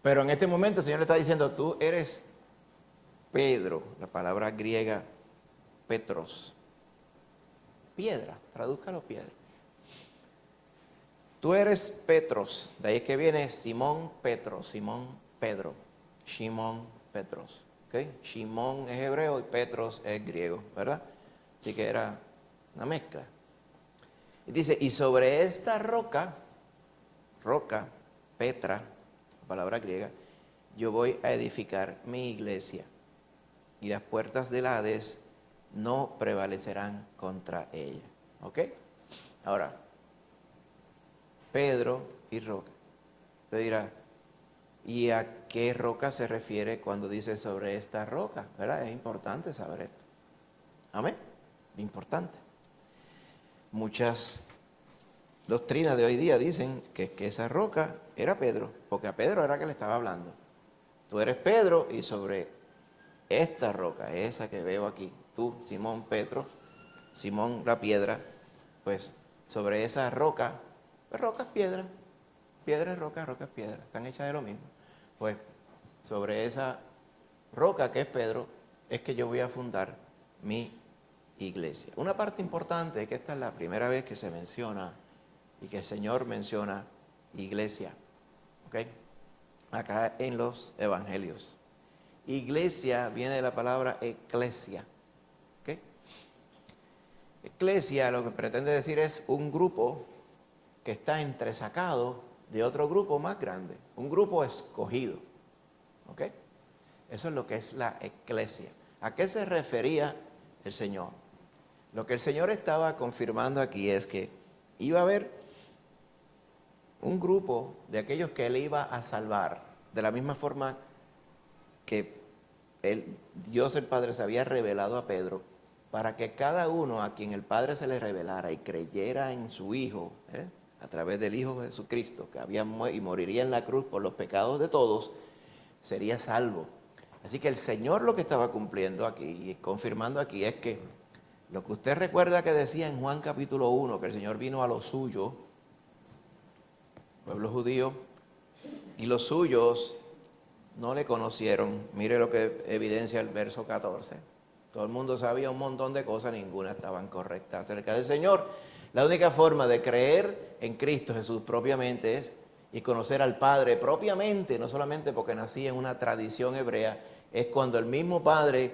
Pero en este momento el Señor le está diciendo, tú eres Pedro, la palabra griega Petros. Piedra, tradúzcalo piedra. Tú eres Petros, de ahí es que viene Simón Petro, Simón Pedro, Shimón Petros. ¿Okay? Shimón es hebreo y Petros es griego, ¿verdad? Así que era una mezcla. Y dice, y sobre esta roca, Petra, la palabra griega, yo voy a edificar mi iglesia y las puertas del Hades no prevalecerán contra ella. ¿Ok? Ahora, Pedro y roca. Usted dirá, ¿y a qué roca se refiere cuando dice sobre esta roca? ¿Verdad? Es importante saber esto. Amén. Importante. Muchas doctrinas de hoy día dicen que esa roca era Pedro, porque a Pedro era que le estaba hablando. Tú eres Pedro y sobre esta roca, esa que veo aquí, tú, Simón Petro, Simón la piedra, pues sobre esa roca, pues roca es piedra, piedra es roca es piedra, están hechas de lo mismo. Pues sobre esa roca que es Pedro, es que yo voy a fundar mi iglesia. Una parte importante es que esta es la primera vez que se menciona y que el Señor menciona iglesia, ¿ok? Acá en los evangelios. Iglesia viene de la palabra eclesia, ¿ok? Eclesia lo que pretende decir es un grupo que está entresacado de otro grupo más grande, un grupo escogido, ¿ok? Eso es lo que es la eclesia. ¿A qué se refería el Señor? Lo que el Señor estaba confirmando aquí es que iba a haber un grupo de aquellos que Él iba a salvar, de la misma forma que Dios el Padre se había revelado a Pedro, para que cada uno a quien el Padre se le revelara y creyera en su Hijo, a través del Hijo Jesucristo, que había y moriría en la cruz por los pecados de todos, sería salvo. Así que el Señor lo que estaba cumpliendo aquí y confirmando aquí es que lo que usted recuerda que decía en Juan capítulo 1, que el Señor vino a lo suyo, pueblo judío, y los suyos no le conocieron. Mire lo que evidencia el verso 14. Todo el mundo sabía un montón de cosas, ninguna estaban correctas acerca del Señor. La única forma de creer en Cristo Jesús propiamente es y conocer al Padre propiamente, no solamente porque nací en una tradición hebrea, es cuando el mismo Padre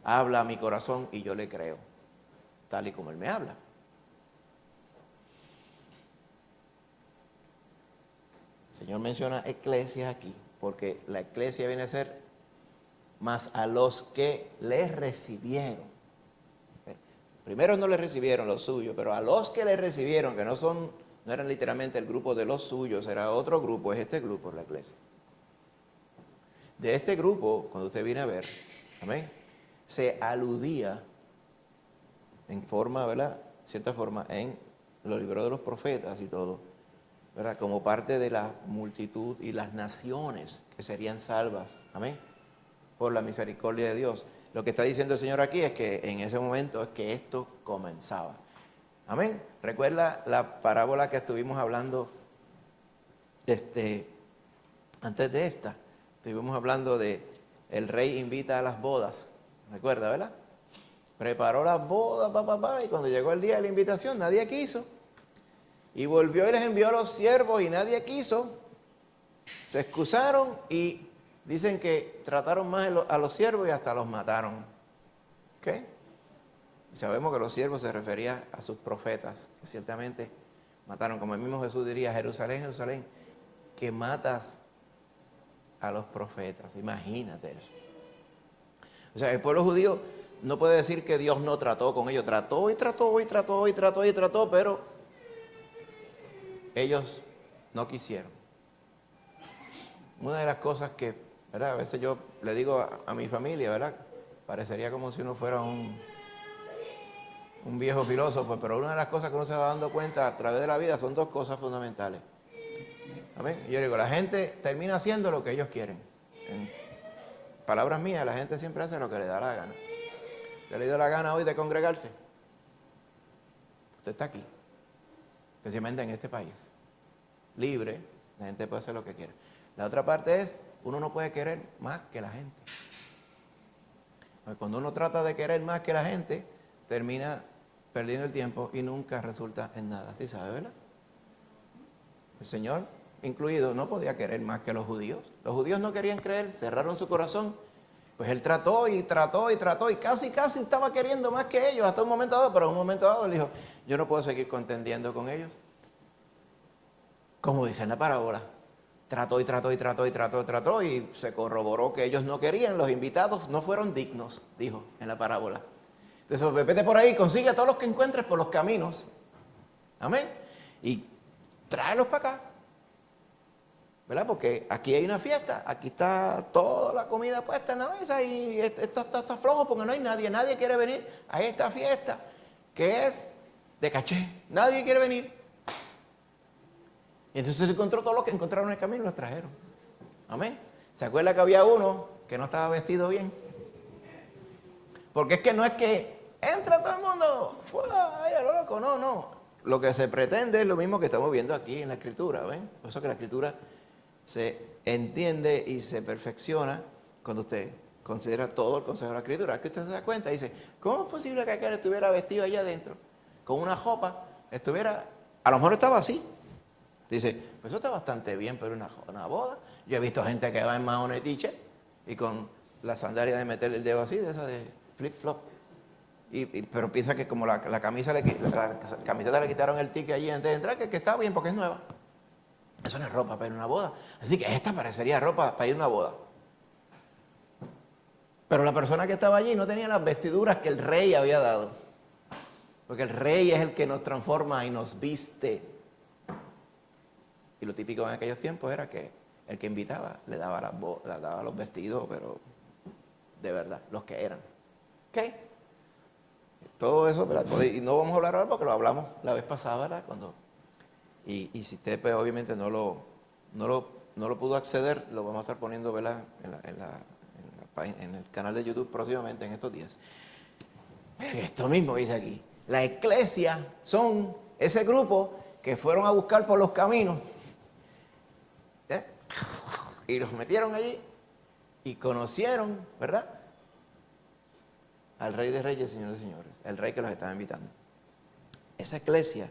habla a mi corazón y yo le creo, tal y como Él me habla. El Señor menciona eclesia aquí, porque la eclesia viene a ser más a los que le recibieron. Primero no le recibieron los suyos, pero a los que le recibieron, que no eran literalmente el grupo de los suyos, era otro grupo, es este grupo, la iglesia. De este grupo, cuando usted viene a ver, Amén. Se aludía en forma, ¿verdad? Cierta forma, en los libros de los profetas y todo, ¿verdad? Como parte de la multitud y las naciones que serían salvas. Amén. Por la misericordia de Dios. Lo que está diciendo el Señor aquí es que en ese momento es que esto comenzaba. Amén. Recuerda la parábola que estuvimos hablando antes de esta. Estuvimos hablando de el rey invita a las bodas. Recuerda, ¿verdad? Preparó las bodas, y cuando llegó el día de la invitación, nadie quiso. Y volvió y les envió a los siervos y nadie quiso. Se excusaron y dicen que trataron más a los siervos y hasta los mataron. ¿Qué? Y sabemos que los siervos se refería a sus profetas, que ciertamente mataron. Como el mismo Jesús diría, Jerusalén, Jerusalén, que matas a los profetas. Imagínate eso. O sea, el pueblo judío no puede decir que Dios no trató con ellos. Trató y trató y trató y trató y trató, pero ellos no quisieron. Una de las cosas que, ¿verdad? A veces yo le digo a mi familia, ¿verdad? Parecería como si uno fuera un viejo filósofo, pero una de las cosas que uno se va dando cuenta a través de la vida son dos cosas fundamentales. Amén. Yo digo, la gente termina haciendo lo que ellos quieren. En palabras mías, la gente siempre hace lo que le da la gana. ¿Te le dio la gana hoy de congregarse? Usted está aquí, especialmente en este país. Libre, la gente puede hacer lo que quiera. La otra parte es, uno no puede querer más que la gente. Cuando uno trata de querer más que la gente, termina perdiendo el tiempo y nunca resulta en nada. ¿Sí sabe, verdad? El Señor, incluido, no podía querer más que los judíos. Los judíos no querían creer, cerraron su corazón. Pues Él trató y trató y trató y casi estaba queriendo más que ellos hasta un momento dado, pero en un momento dado Él dijo, yo no puedo seguir contendiendo con ellos. Como dice en la parábola, trató y trató y trató y trató y trató y se corroboró que ellos no querían, los invitados no fueron dignos, dijo en la parábola. Entonces, vete por ahí, consigue a todos los que encuentres por los caminos. Amén. Y tráelos para acá. ¿Verdad? Porque aquí hay una fiesta, aquí está toda la comida puesta en la mesa y está flojo porque no hay nadie. Nadie quiere venir a esta fiesta que es de caché. Nadie quiere venir. Y entonces se encontró todos los que encontraron en el camino y los trajeron. Amén. ¿Se acuerda que había uno que no estaba vestido bien? Porque es que no es que entra todo el mundo, ¡ay, a lo loco! No, no. Lo que se pretende es lo mismo que estamos viendo aquí en la Escritura, ¿ven? Por eso que la Escritura se entiende y se perfecciona cuando usted considera todo el consejo de la Escritura. Es que usted se da cuenta y dice, ¿cómo es posible que aquel estuviera vestido allá adentro? Con una jopa, a lo mejor estaba así. Dice, pues eso está bastante bien, pero una boda. Yo he visto gente que va en mahones y t-shirt y con la sandalia de meter el dedo así, de esa de flip-flop. Pero piensa que como la camiseta le quitaron el ticket allí antes de entrar, que está bien porque es nueva. Eso no es ropa para ir a una boda. Así que esta parecería ropa para ir a una boda. Pero la persona que estaba allí no tenía las vestiduras que el rey había dado. Porque el rey es el que nos transforma y nos viste. Y lo típico en aquellos tiempos era que el que invitaba le daba los vestidos, pero de verdad, los que eran. ¿Ok? Todo eso, ¿verdad? Y no vamos a hablar ahora porque lo hablamos la vez pasada, ¿verdad? Y si usted pues, obviamente no lo pudo acceder, lo vamos a estar poniendo, ¿verdad? En el canal de YouTube próximamente en estos días. Esto mismo dice aquí. La iglesia son ese grupo que fueron a buscar por los caminos. Y los metieron allí y conocieron, ¿verdad? Al Rey de Reyes, Señor de Señores, el Rey que los estaba invitando. Esa iglesia,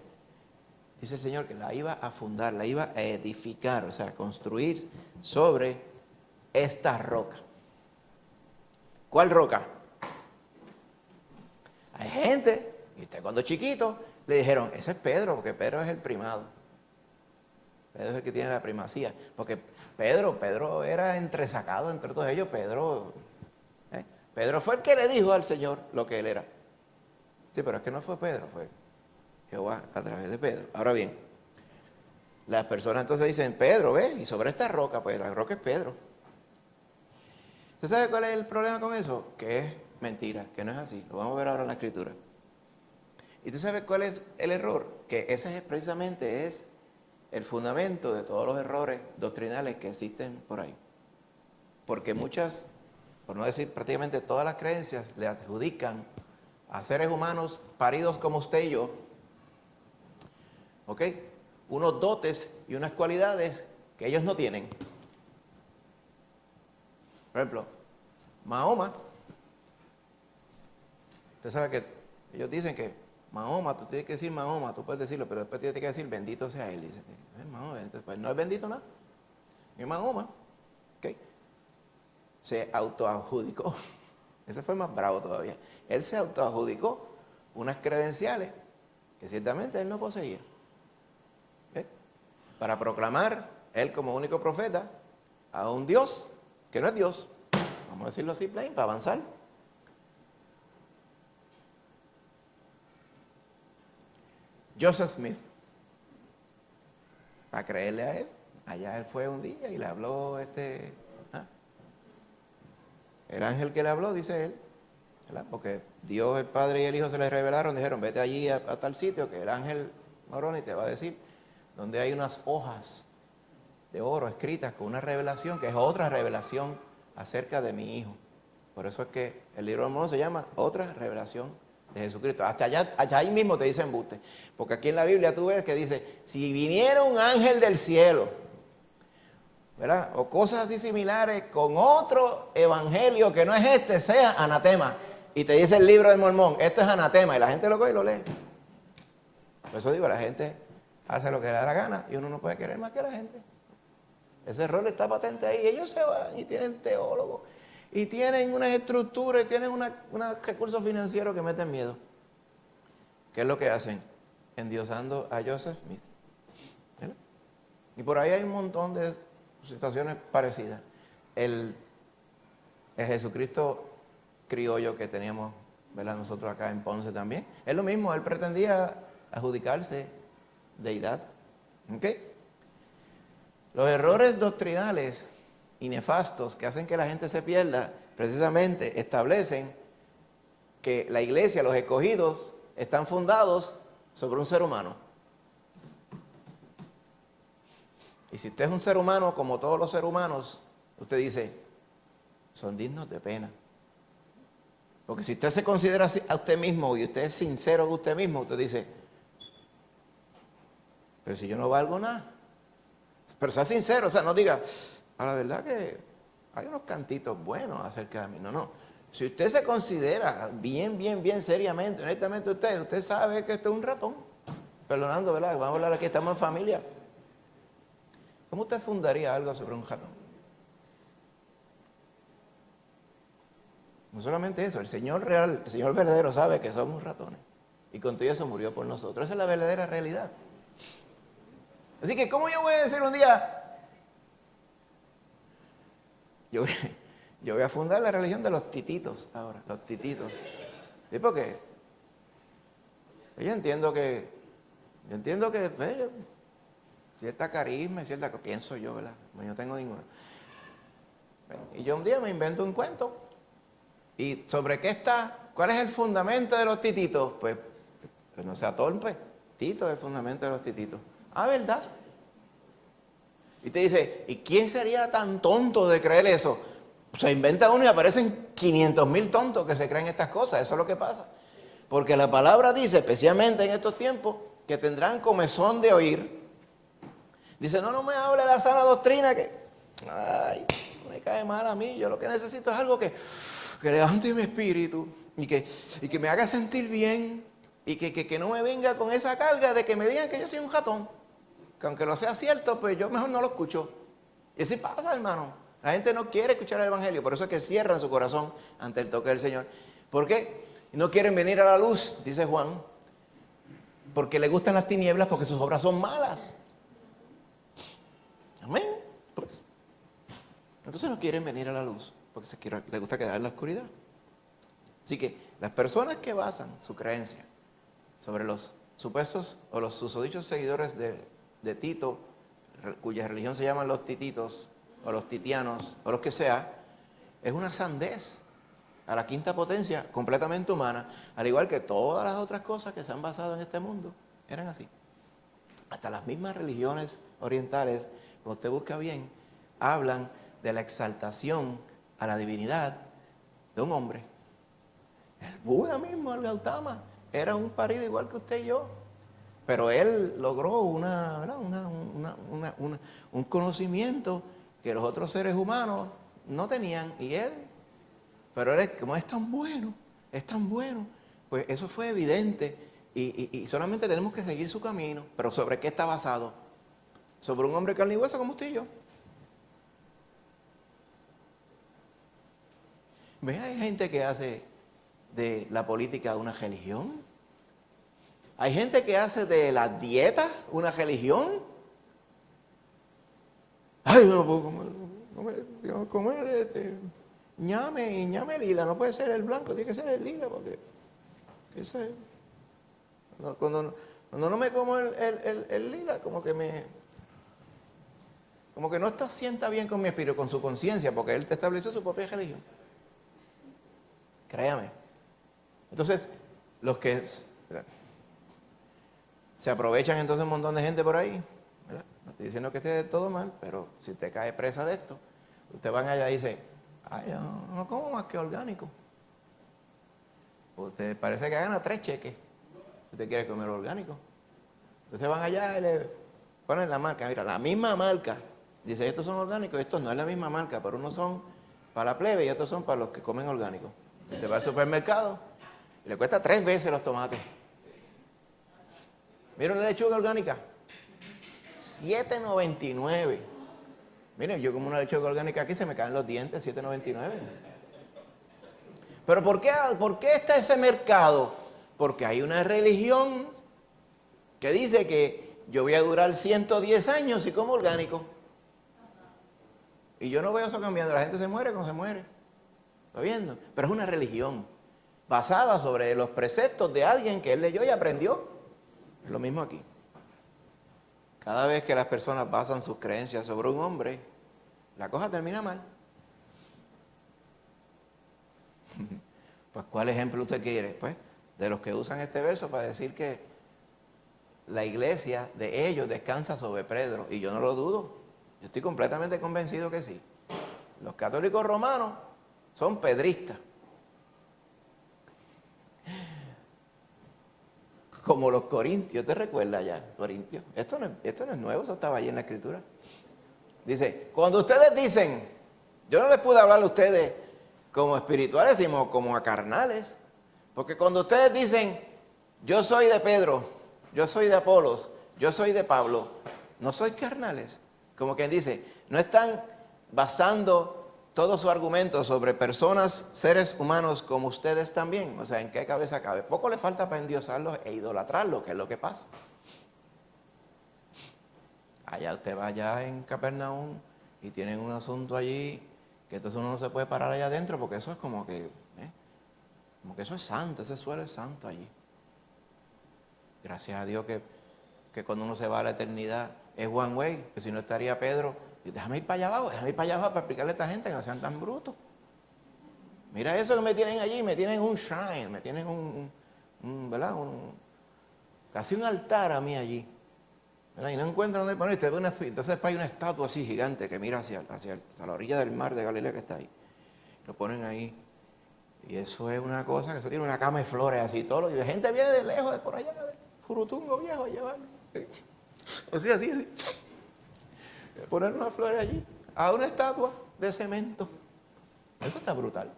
dice el Señor, que la iba a fundar, la iba a edificar, o sea, a construir sobre esta roca. ¿Cuál roca? Hay gente, y usted cuando chiquito, le dijeron, ese es Pedro, porque Pedro es el primado. Pedro es el que tiene la primacía. Porque Pedro era entresacado entre todos ellos. Pedro fue el que le dijo al Señor lo que él era. Sí, pero es que no fue Pedro, fue Jehová a través de Pedro. Ahora bien, las personas entonces dicen, Pedro, ¿ves? Y sobre esta roca, pues la roca es Pedro. ¿Usted sabe cuál es el problema con eso? Que es mentira, que no es así. Lo vamos a ver ahora en la Escritura. ¿Y usted sabe cuál es el error? Que ese es precisamente el fundamento de todos los errores doctrinales que existen por ahí. Porque muchas, por no decir prácticamente todas las creencias, le adjudican a seres humanos paridos como usted y yo, ¿ok?, unos dotes y unas cualidades que ellos no tienen. Por ejemplo, Mahoma, usted sabe que ellos dicen que Mahoma, tú tienes que decir Mahoma, tú puedes decirlo, pero después tienes que decir bendito sea él. Dice, Mahoma, entonces, pues no es bendito nada, es Mahoma, ¿ok? Se autoadjudicó, ese fue más bravo todavía, él se autoadjudicó unas credenciales que ciertamente él no poseía, ¿ok?, para proclamar él como único profeta a un Dios que no es Dios, vamos a decirlo así, plain, para avanzar. Joseph Smith, para creerle a él, allá él fue un día y le habló el ángel que le habló, dice él, ¿verdad?, porque Dios, el Padre y el Hijo se les revelaron, dijeron, vete allí a tal sitio que el ángel Moroni te va a decir donde hay unas hojas de oro escritas con una revelación que es otra revelación acerca de mi Hijo. Por eso es que el libro de Mormón se llama Otra Revelación de Jesucristo. Hasta allá ahí mismo te dice embuste, porque aquí en la Biblia tú ves que dice, si viniera un ángel del cielo, ¿verdad?, o cosas así similares con otro evangelio que no es este, sea anatema. Y te dice el libro de Mormón, esto es anatema, y la gente lo coge y lo lee. Por eso digo, la gente hace lo que le da la gana y uno no puede querer más que la gente. Ese error está patente ahí. Ellos se van y tienen teólogos y tienen unas estructuras y tienen unos recursos financieros que meten miedo. ¿Qué es lo que hacen? Endiosando a Joseph Smith, ¿verdad? Y por ahí hay un montón de situaciones parecidas. El Jesucristo criollo que teníamos, ¿verdad?, nosotros acá en Ponce también, es lo mismo, él pretendía adjudicarse deidad. ¿Ok? Los errores doctrinales y nefastos que hacen que la gente se pierda, precisamente establecen que la iglesia, los escogidos, están fundados sobre un ser humano. Y si usted es un ser humano, como todos los seres humanos, usted dice, son dignos de pena. Porque si usted se considera así a usted mismo y usted es sincero con usted mismo, usted dice, pero si yo no valgo nada. Pero sea sincero, o sea, no diga, a la verdad que hay unos cantitos buenos acerca de mí. No, no. Si usted se considera bien seriamente, honestamente usted sabe que este es un ratón. Perdonando, ¿verdad? Vamos a hablar aquí, estamos en familia. ¿Cómo usted fundaría algo sobre un ratón? No solamente eso, el Señor real, el Señor verdadero sabe que somos ratones. Y con todo eso murió por nosotros. Esa es la verdadera realidad. Así que, ¿cómo yo voy a decir un día? Yo voy a fundar la religión de los tititos ahora, los tititos. ¿Sí? Porque yo entiendo que cierta carisma, pienso yo, ¿verdad? No, yo tengo ninguno. Y yo un día me invento un cuento. ¿Y sobre qué está? ¿Cuál es el fundamento de los tititos? Pues no sea torpe. Tito es el fundamento de los tititos. Ah, ¿verdad? Y te dice, ¿y quién sería tan tonto de creer eso? Se inventa uno y aparecen 500,000 tontos que se creen estas cosas. Eso es lo que pasa. Porque la palabra dice, especialmente en estos tiempos, que tendrán comezón de oír. Dice, no me hable de la sana doctrina que, ay, me cae mal a mí. Yo lo que necesito es algo que levante mi espíritu y que me haga sentir bien y que no me venga con esa carga de que me digan que yo soy un ratón. Que aunque lo sea cierto, pues yo mejor no lo escucho. Y así pasa, hermano. La gente no quiere escuchar el evangelio, por eso es que cierran su corazón ante el toque del Señor. ¿Por qué? No quieren venir a la luz, dice Juan, porque le gustan las tinieblas, porque sus obras son malas. Amén. Pues. Entonces no quieren venir a la luz, porque les gusta quedar en la oscuridad. Así que las personas que basan su creencia sobre los supuestos o los susodichos seguidores de Tito, cuya religión se llaman los tititos, o los titianos, o los que sea, es una sandez a la quinta potencia, completamente humana, al igual que todas las otras cosas que se han basado en este mundo, eran así. Hasta las mismas religiones orientales, cuando usted busca bien, hablan de la exaltación a la divinidad de un hombre. El Buda mismo, el Gautama, era un parido igual que usted y yo, pero él logró un conocimiento que los otros seres humanos no tenían, y él, pero él, como es tan bueno, pues eso fue evidente, y solamente tenemos que seguir su camino. Pero ¿sobre qué está basado? Sobre un hombre carne y hueso como usted y yo. ¿Ve? Hay gente que hace de la política una religión. Hay gente que hace de la dieta una religión. Ay, yo no puedo comer ñame lila, no puede ser el blanco, tiene que ser el lila, porque ¿qué sé? Cuando no me como el lila, como que no sienta bien con mi espíritu, con su conciencia, porque él te estableció su propia religión. Créame. Entonces, los que se aprovechan entonces un montón de gente por ahí, ¿verdad? No estoy diciendo que esté todo mal, pero si usted cae presa de esto, usted van allá y dice, ay, yo no como más que orgánico. Usted parece que gana 3 cheques. Usted quiere comer orgánico. Entonces van allá y le ponen la marca. Mira, la misma marca. Dice, estos son orgánicos, estos no es la misma marca, pero unos son para la plebe y otros son para los que comen orgánico. Usted va al supermercado y le cuesta 3 veces los tomates. Mira una lechuga orgánica, $7.99. Miren, yo como una lechuga orgánica aquí se me caen los dientes, $7.99. Pero ¿por qué está ese mercado? Porque hay una religión que dice que yo voy a durar 110 años si como orgánico. Y yo no veo eso cambiando. La gente se muere cuando se muere. ¿Está viendo? Pero es una religión basada sobre los preceptos de alguien que él leyó y aprendió. Es lo mismo aquí. Cada vez que las personas basan sus creencias sobre un hombre, la cosa termina mal. Pues, ¿cuál ejemplo usted quiere? Pues, de los que usan este verso para decir que la iglesia de ellos descansa sobre Pedro. Y yo no lo dudo. Yo estoy completamente convencido que sí. Los católicos romanos son pedristas. Como los corintios, ¿te recuerdas ya? Corintios. Esto no es nuevo, eso estaba allí en la escritura. Dice, cuando ustedes dicen, yo no les pude hablar a ustedes como espirituales, sino como a carnales. Porque cuando ustedes dicen, yo soy de Pedro, yo soy de Apolos, yo soy de Pablo, no soy carnales. Como quien dice, no están basando todo su argumento sobre personas, seres humanos como ustedes también. O sea, ¿en qué cabeza cabe? Poco le falta para endiosarlos e idolatrarlos, que es lo que pasa. Allá usted va allá en Capernaum y tienen un asunto allí que entonces uno no se puede parar allá adentro porque eso es como que eso es santo, ese suelo es santo allí. Gracias a Dios que cuando uno se va a la eternidad es one way, que si no estaría Pedro, y déjame ir para allá abajo para explicarle a esta gente que no sean tan brutos. Mira eso que me tienen allí, me tienen un shrine, me tienen ¿verdad? Casi un altar a mí allí. ¿Verdad? Y no encuentran dónde poner, entonces hay una estatua así gigante que mira hacia la orilla del mar de Galilea que está ahí. Lo ponen ahí. Y eso es una cosa, que eso tiene una cama de flores así, todo. Y la gente viene de lejos, de por allá, de Jurutungo viejo, a llevarlo. O sea, así. Poner unas flores allí, a una estatua de cemento. Eso está brutal.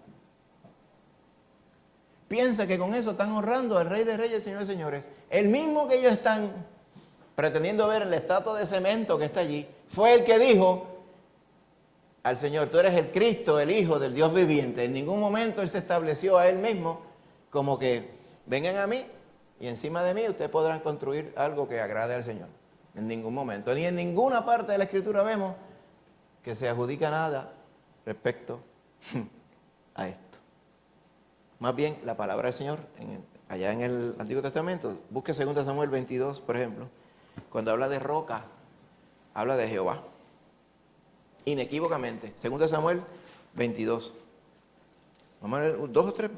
Piensa que con eso están honrando al Rey de Reyes y Señor de Señores. El mismo que ellos están pretendiendo ver en la estatua de cemento que está allí, fue el que dijo al Señor, tú eres el Cristo, el Hijo del Dios viviente. En ningún momento Él se estableció a Él mismo como que vengan a mí y encima de mí ustedes podrán construir algo que agrade al Señor. En ningún momento, ni en ninguna parte de la Escritura vemos que se adjudica nada respecto a esto. Más bien, la palabra del Señor, allá en el Antiguo Testamento, busque 2 Samuel 22, por ejemplo, cuando habla de roca, habla de Jehová. Inequívocamente, 2 Samuel 22. Vamos a leer dos o tres.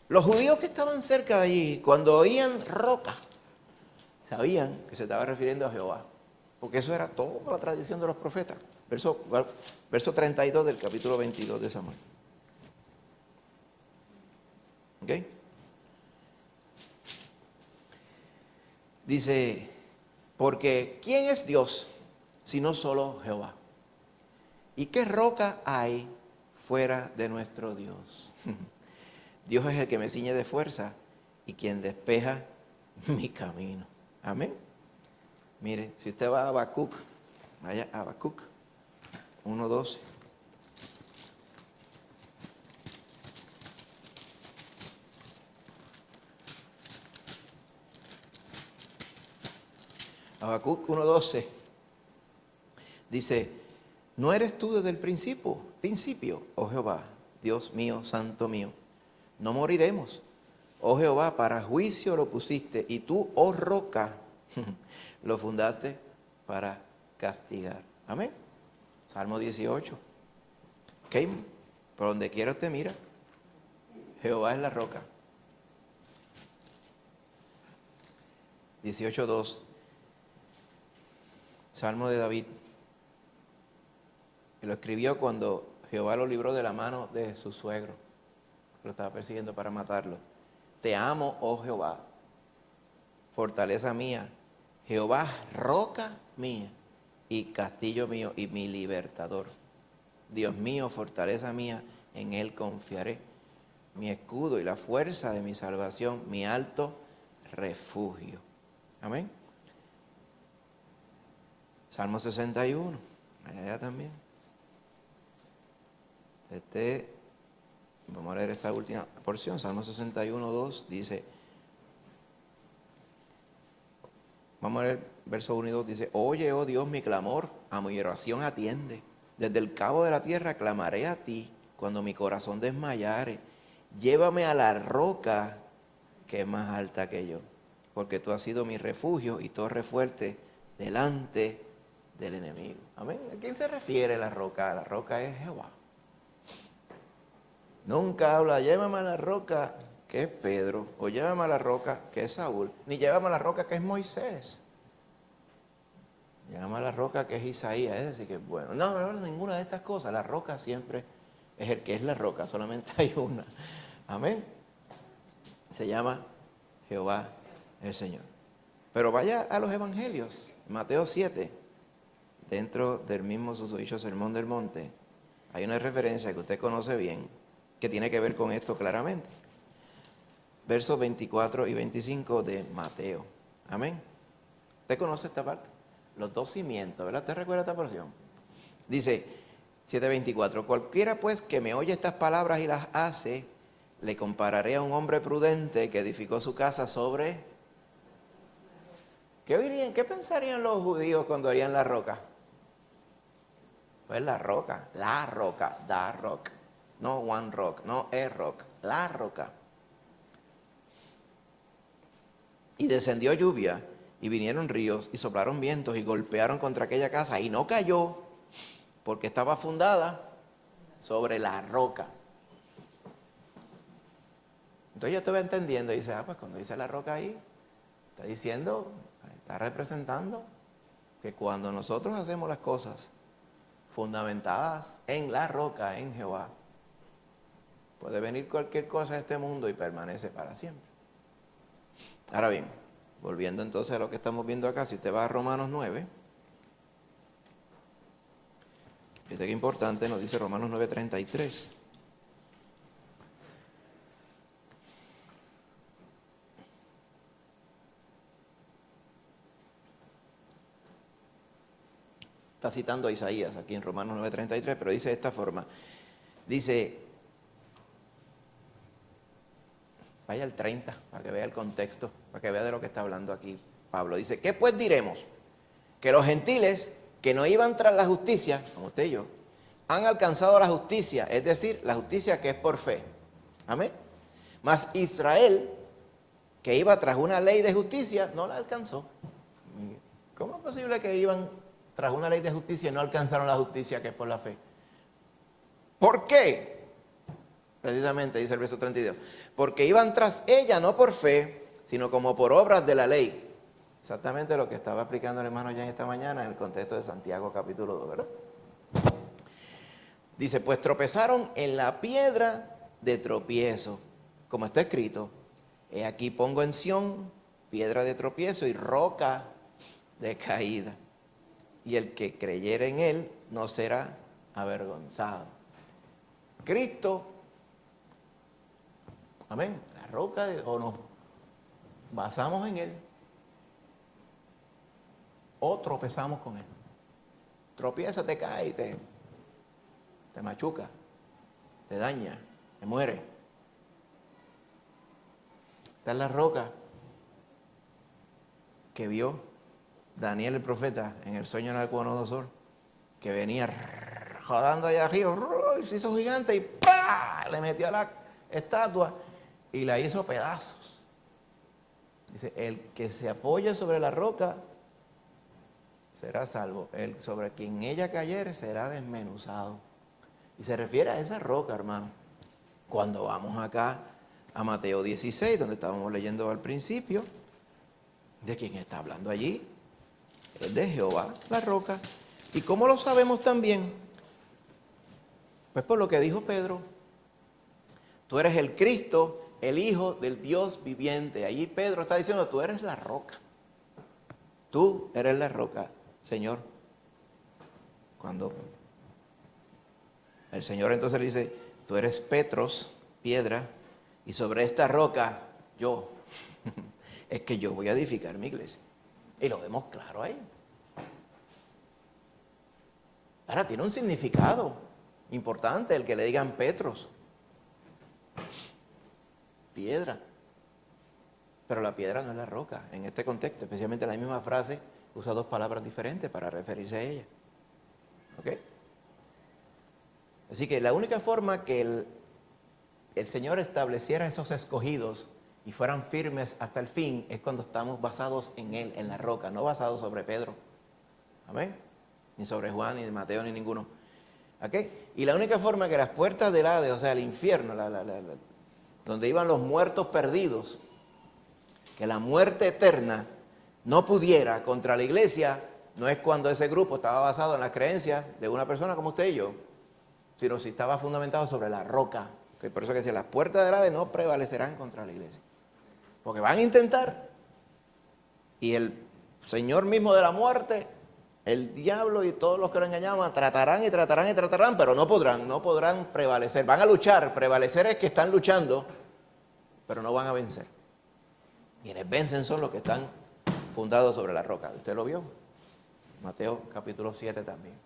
Los judíos que estaban cerca de allí, cuando oían roca, sabían que se estaba refiriendo a Jehová. Porque eso era toda la tradición de los profetas. Verso 32 del capítulo 22 de Samuel. ¿Ok? Dice, porque ¿quién es Dios sino solo Jehová? ¿Y qué roca hay fuera de nuestro Dios? Dios es el que me ciñe de fuerza y quien despeja mi camino. Amén. Mire, si usted va a Habacuc, vaya a Habacuc 1:12. Habacuc 1:12 dice, ¿no eres tú desde el principio, oh Jehová, Dios mío, santo mío? No moriremos. Oh Jehová, para juicio lo pusiste, y tú, oh roca, lo fundaste para castigar. Amén. Salmo 18. Ok, por donde quiera usted mira, Jehová es la roca. 18:2. Salmo de David. Que lo escribió cuando Jehová lo libró de la mano de su suegro. Lo estaba persiguiendo para matarlo. Te amo, oh Jehová, fortaleza mía. Jehová, roca mía y castillo mío y mi libertador. Dios mío, fortaleza mía, en él confiaré. Mi escudo y la fuerza de mi salvación, mi alto refugio. Amén. Salmo 61, allá también. Vamos a leer esta última porción. Salmo 61:2 dice, vamos a leer verso 1 y 2, dice, oye, oh Dios, mi clamor, a mi oración atiende. Desde el cabo de la tierra clamaré a ti, cuando mi corazón desmayare. Llévame a la roca que es más alta que yo, porque tú has sido mi refugio y torre fuerte delante del enemigo. Amén. ¿A quién se refiere la roca? La roca es Jehová. Nunca habla, llévame a la roca que es Pedro, o llévame a la roca que es Saúl, ni llévame a la roca que es Moisés. Llévame a la roca que es Isaías, es decir, que bueno. No, ninguna de estas cosas. La roca siempre es el que es la roca, solamente hay una. Amén. Se llama Jehová el Señor. Pero vaya a los evangelios, Mateo 7, dentro del mismo susodicho Sermón del Monte, hay una referencia que usted conoce bien, que tiene que ver con esto claramente. Versos 24 y 25 de Mateo. Amén. ¿Usted conoce esta parte? Los dos cimientos, ¿verdad? ¿Usted recuerda esta porción? Dice 7:24, cualquiera pues que me oye estas palabras y las hace, le compararé a un hombre prudente que edificó su casa sobre... ¿Qué oirían? ¿Qué pensarían los judíos cuando oían la roca? Pues la roca, the rock. No one rock, no a rock, la roca. Y descendió lluvia, y vinieron ríos, y soplaron vientos, y golpearon contra aquella casa, y no cayó, porque estaba fundada sobre la roca. Entonces yo estuve entendiendo, y dice, pues cuando dice la roca ahí, está diciendo, está representando que cuando nosotros hacemos las cosas fundamentadas en la roca, en Jehová, puede venir cualquier cosa a este mundo y permanece para siempre. Ahora bien, volviendo entonces a lo que estamos viendo acá, si usted va a Romanos 9, fíjate qué importante, nos dice Romanos 9:33. Está citando a Isaías aquí en Romanos 9:33, pero dice de esta forma. Dice, vaya al 30, para que vea el contexto, para que vea de lo que está hablando aquí Pablo. Dice, ¿qué pues diremos? Que los gentiles que no iban tras la justicia, como usted y yo, han alcanzado la justicia, es decir, la justicia que es por fe. Amén. Mas Israel, que iba tras una ley de justicia, no la alcanzó. ¿Cómo es posible que iban tras una ley de justicia y no alcanzaron la justicia que es por la fe? ¿Por qué? Precisamente, dice el verso 32. Porque iban tras ella, no por fe, sino como por obras de la ley. Exactamente lo que estaba explicando el hermano ya esta mañana en el contexto de Santiago capítulo 2, ¿verdad? Dice, pues tropezaron en la piedra de tropiezo, como está escrito, he aquí pongo en Sión piedra de tropiezo y roca de caída, y el que creyere en él no será avergonzado. Cristo, amén, la roca o nos basamos en él, o tropezamos con él. Tropieza, te cae y te machuca, te daña, te muere. Esta es la roca que vio Daniel el profeta en el sueño de Nabucodonosor, que venía rodando allá arriba, y se hizo gigante y ¡pah! Le metió a la estatua y la hizo pedazos. Dice, el que se apoye sobre la roca será salvo, el sobre quien ella cayere será desmenuzado. Y se refiere a esa roca, hermano. Cuando vamos acá a Mateo 16, donde estábamos leyendo al principio, ¿de quién está hablando allí? Es de Jehová, la roca. ¿Y cómo lo sabemos también? Pues por lo que dijo Pedro, tú eres el Cristo, el Hijo del Dios viviente. Allí Pedro está diciendo, tú eres la roca. Tú eres la roca, Señor. Cuando el Señor entonces le dice, tú eres Petros, piedra, y sobre esta roca yo, es que yo voy a edificar mi iglesia. Y lo vemos claro ahí. Ahora tiene un significado importante el que le digan Petros, piedra. Pero la piedra no es la roca. En este contexto, especialmente la misma frase, usa dos palabras diferentes para referirse a ella. ¿Ok? Así que la única forma que el Señor estableciera esos escogidos y fueran firmes hasta el fin es cuando estamos basados en Él, en la roca, no basados sobre Pedro. Amén. Ni sobre Juan, ni Mateo, ni ninguno. ¿Ok? Y la única forma que las puertas del Hades, o sea, el infierno, donde iban los muertos perdidos, que la muerte eterna no pudiera contra la iglesia, no es cuando ese grupo estaba basado en las creencias de una persona como usted y yo, sino si estaba fundamentado sobre la roca. Que por eso que decía, las puertas del Hades no prevalecerán contra la iglesia. Porque van a intentar, y el Señor mismo de la muerte, el diablo y todos los que lo engañaban, tratarán y tratarán y tratarán, pero no podrán prevalecer. Van a luchar, prevalecer es que están luchando, pero no van a vencer. Quienes vencen son los que están fundados sobre la roca. ¿Usted lo vio? Mateo capítulo 7 también.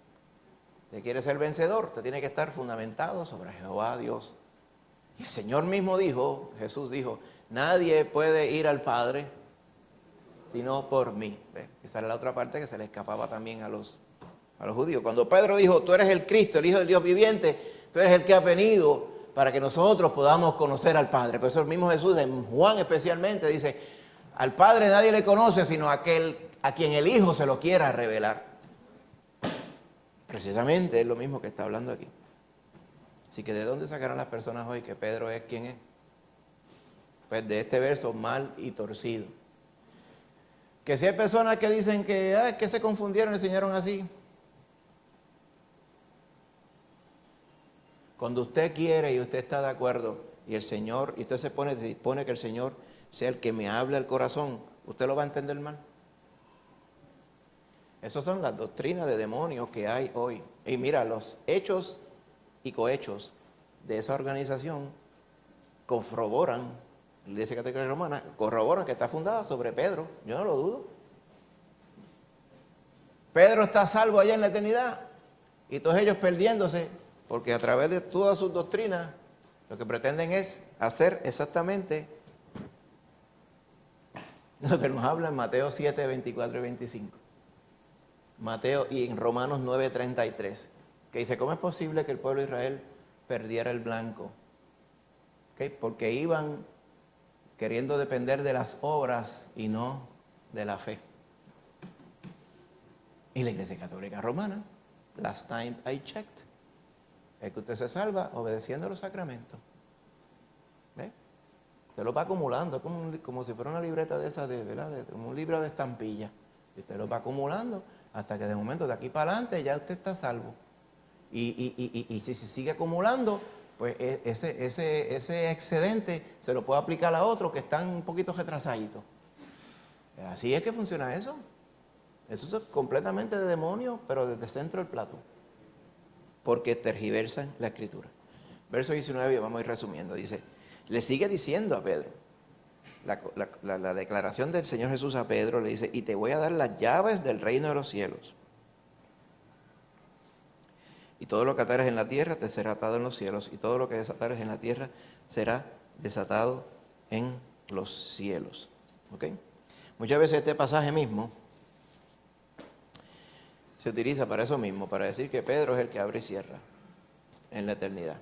¿Usted quiere ser vencedor? Usted tiene que estar fundamentado sobre Jehová Dios. Y el Señor mismo dijo, Jesús dijo, nadie puede ir al Padre sino por mí. ¿Ves? Esa era la otra parte que se le escapaba también a los judíos. Cuando Pedro dijo, tú eres el Cristo, el Hijo del Dios viviente, tú eres el que ha venido para que nosotros podamos conocer al Padre. Por eso el mismo Jesús, en Juan especialmente, dice, al Padre nadie le conoce sino aquel a quien el Hijo se lo quiera revelar. Precisamente es lo mismo que está hablando aquí. Así que ¿de dónde sacarán las personas hoy que Pedro es quien es? Pues de este verso mal y torcido. Que si hay personas que dicen que, que se confundieron y enseñaron así. Cuando usted quiere y usted está de acuerdo y el Señor, y usted se dispone que el Señor sea el que me hable al corazón, ¿usted lo va a entender mal? Esas son las doctrinas de demonios que hay hoy. Y mira, los hechos y cohechos de esa organización corroboran, la Iglesia Católica Romana, corroboran que está fundada sobre Pedro. Yo no lo dudo. Pedro está salvo allá en la eternidad y todos ellos perdiéndose, porque a través de todas sus doctrinas lo que pretenden es hacer exactamente lo que nos habla en Mateo 7, 24 y 25. Mateo y en Romanos 9, 33, que dice, ¿cómo es posible que el pueblo de Israel perdiera el blanco? ¿Okay? Porque iban queriendo depender de las obras y no de la fe. Y la Iglesia Católica Romana, last time I checked, es que usted se salva obedeciendo los sacramentos. Usted lo va acumulando, es como si fuera una libreta de esas, ¿verdad? Como un libro de estampillas. Y usted lo va acumulando hasta que de momento de aquí para adelante ya usted está salvo. Y si se sigue acumulando, pues ese excedente se lo puede aplicar a otros que están un poquito retrasaditos. Así es que funciona eso. Eso es completamente de demonio, pero desde el centro del plato. Porque tergiversan la escritura. Verso 19, vamos a ir resumiendo. Dice, le sigue diciendo a Pedro, la declaración del Señor Jesús a Pedro, le dice, y te voy a dar las llaves del reino de los cielos. Y todo lo que atares en la tierra te será atado en los cielos, y todo lo que desatares en la tierra será desatado en los cielos. ¿Ok? Muchas veces este pasaje mismo se utiliza para eso mismo, para decir que Pedro es el que abre y cierra en la eternidad.